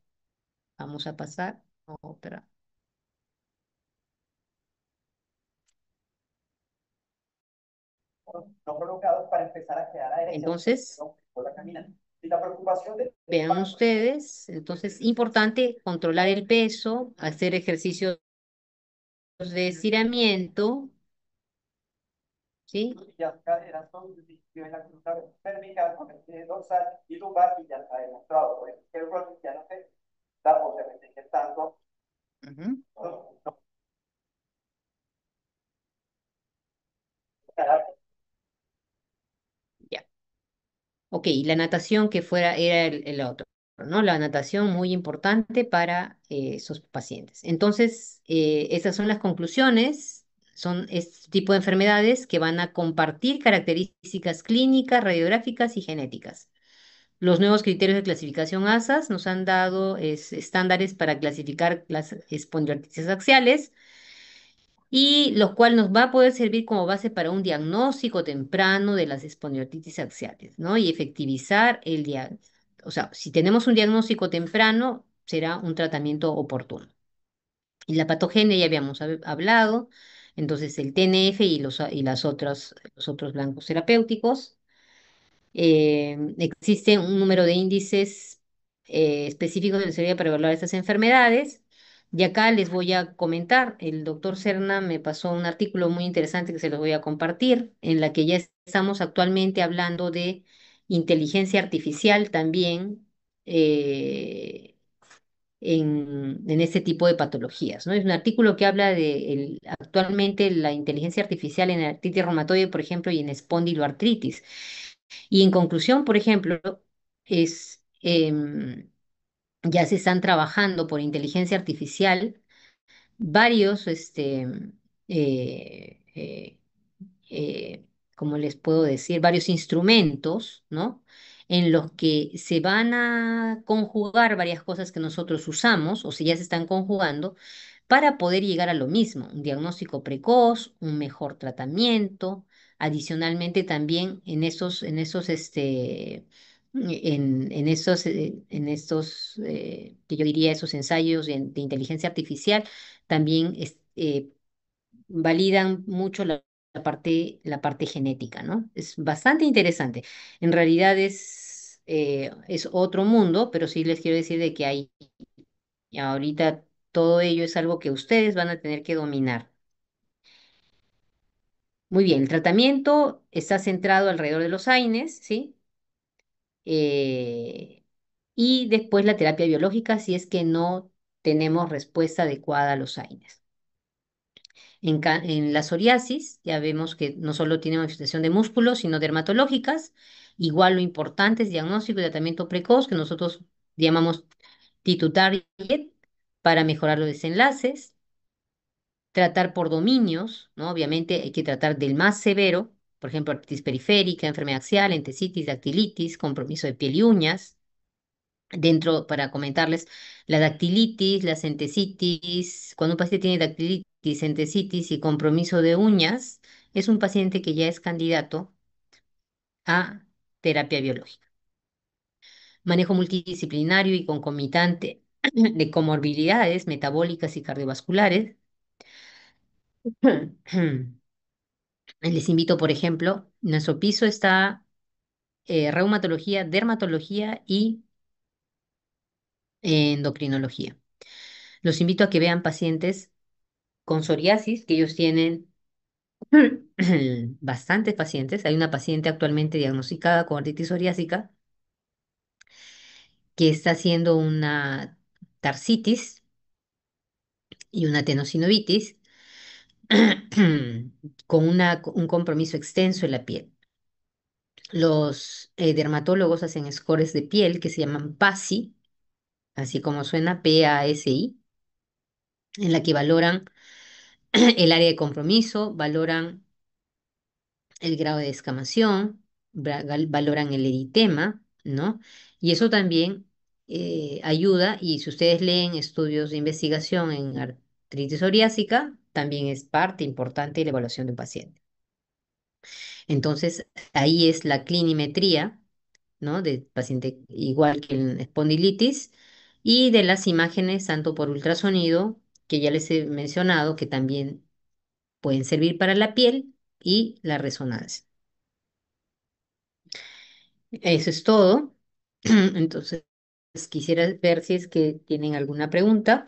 vamos a pasar. No, espera. Entonces, vean ustedes, entonces, importante controlar el peso, hacer ejercicios de estiramiento, ¿sí? Ujú. Ya. Ok, la natación que fuera era el otro, ¿no? La natación muy importante para esos pacientes. Entonces, esas son las conclusiones. Son este tipo de enfermedades que van a compartir características clínicas, radiográficas y genéticas. Los nuevos criterios de clasificación ASAS nos han dado estándares para clasificar las espondioartritis axiales y lo cual nos va a poder servir como base para un diagnóstico temprano de las espondiotitis axiales, ¿no? Y efectivizar el diagnóstico. O sea, si tenemos un diagnóstico temprano, será un tratamiento oportuno. Y la patogenia ya habíamos hablado, entonces el TNF y los otros blancos terapéuticos. Existe un número de índices específicos de la serie para evaluar estas enfermedades. Y acá les voy a comentar, el doctor Serna me pasó un artículo muy interesante que se los voy a compartir, en la que ya estamos actualmente hablando de inteligencia artificial también en este tipo de patologías, ¿no? Es un artículo que habla de actualmente la inteligencia artificial en artritis reumatoide, por ejemplo, y en espondiloartritis. Y en conclusión, por ejemplo, es, ya se están trabajando por inteligencia artificial varios, eh, eh, ¿cómo les puedo decir? Varios instrumentos, ¿no? En los que se van a conjugar varias cosas que nosotros usamos, o si ya se están conjugando, para poder llegar a lo mismo, un diagnóstico precoz, un mejor tratamiento, adicionalmente también en estos, que yo diría esos ensayos de inteligencia artificial, también validan mucho la parte genética, ¿no? Es bastante interesante. En realidad es otro mundo, pero sí les quiero decir de que hay, y ahorita todo ello es algo que ustedes van a tener que dominar. Muy bien, el tratamiento está centrado alrededor de los AINES, ¿sí? Eh, y después la terapia biológica si es que no tenemos respuesta adecuada a los AINES. En la psoriasis ya vemos que no solo tiene manifestación de músculos, sino dermatológicas. Igual lo importante es diagnóstico y tratamiento precoz, que nosotros llamamos T2 Target, para mejorar los desenlaces. Tratar por dominios, ¿no? Obviamente hay que tratar del más severo, por ejemplo, artritis periférica, enfermedad axial, entesitis, dactilitis, compromiso de piel y uñas. Dentro, para comentarles, la dactilitis, las entesitis, cuando un paciente tiene dactilitis, entesitis y compromiso de uñas, es un paciente que ya es candidato a terapia biológica. Manejo multidisciplinario y concomitante de comorbilidades metabólicas y cardiovasculares. Les invito, por ejemplo, en nuestro piso está reumatología, dermatología y endocrinología. Los invito a que vean pacientes con psoriasis, que ellos tienen bastantes pacientes. Hay una paciente actualmente diagnosticada con artritis psoriásica que está haciendo una tarsitis y una tenosinovitis con un compromiso extenso en la piel. Los dermatólogos hacen scores de piel que se llaman PASI, así como suena PASI, en la que valoran el área de compromiso, valoran el grado de descamación, valoran el eritema, ¿no? Y eso también ayuda, y si ustedes leen estudios de investigación en artritis psoriásica, también es parte importante de la evaluación de un paciente. Entonces, ahí es la clinimetría, ¿no? De paciente igual que en espondilitis, y de las imágenes, tanto por ultrasonido, que ya les he mencionado, que también pueden servir para la piel, y la resonancia. Eso es todo. Entonces, quisiera ver si es que tienen alguna pregunta.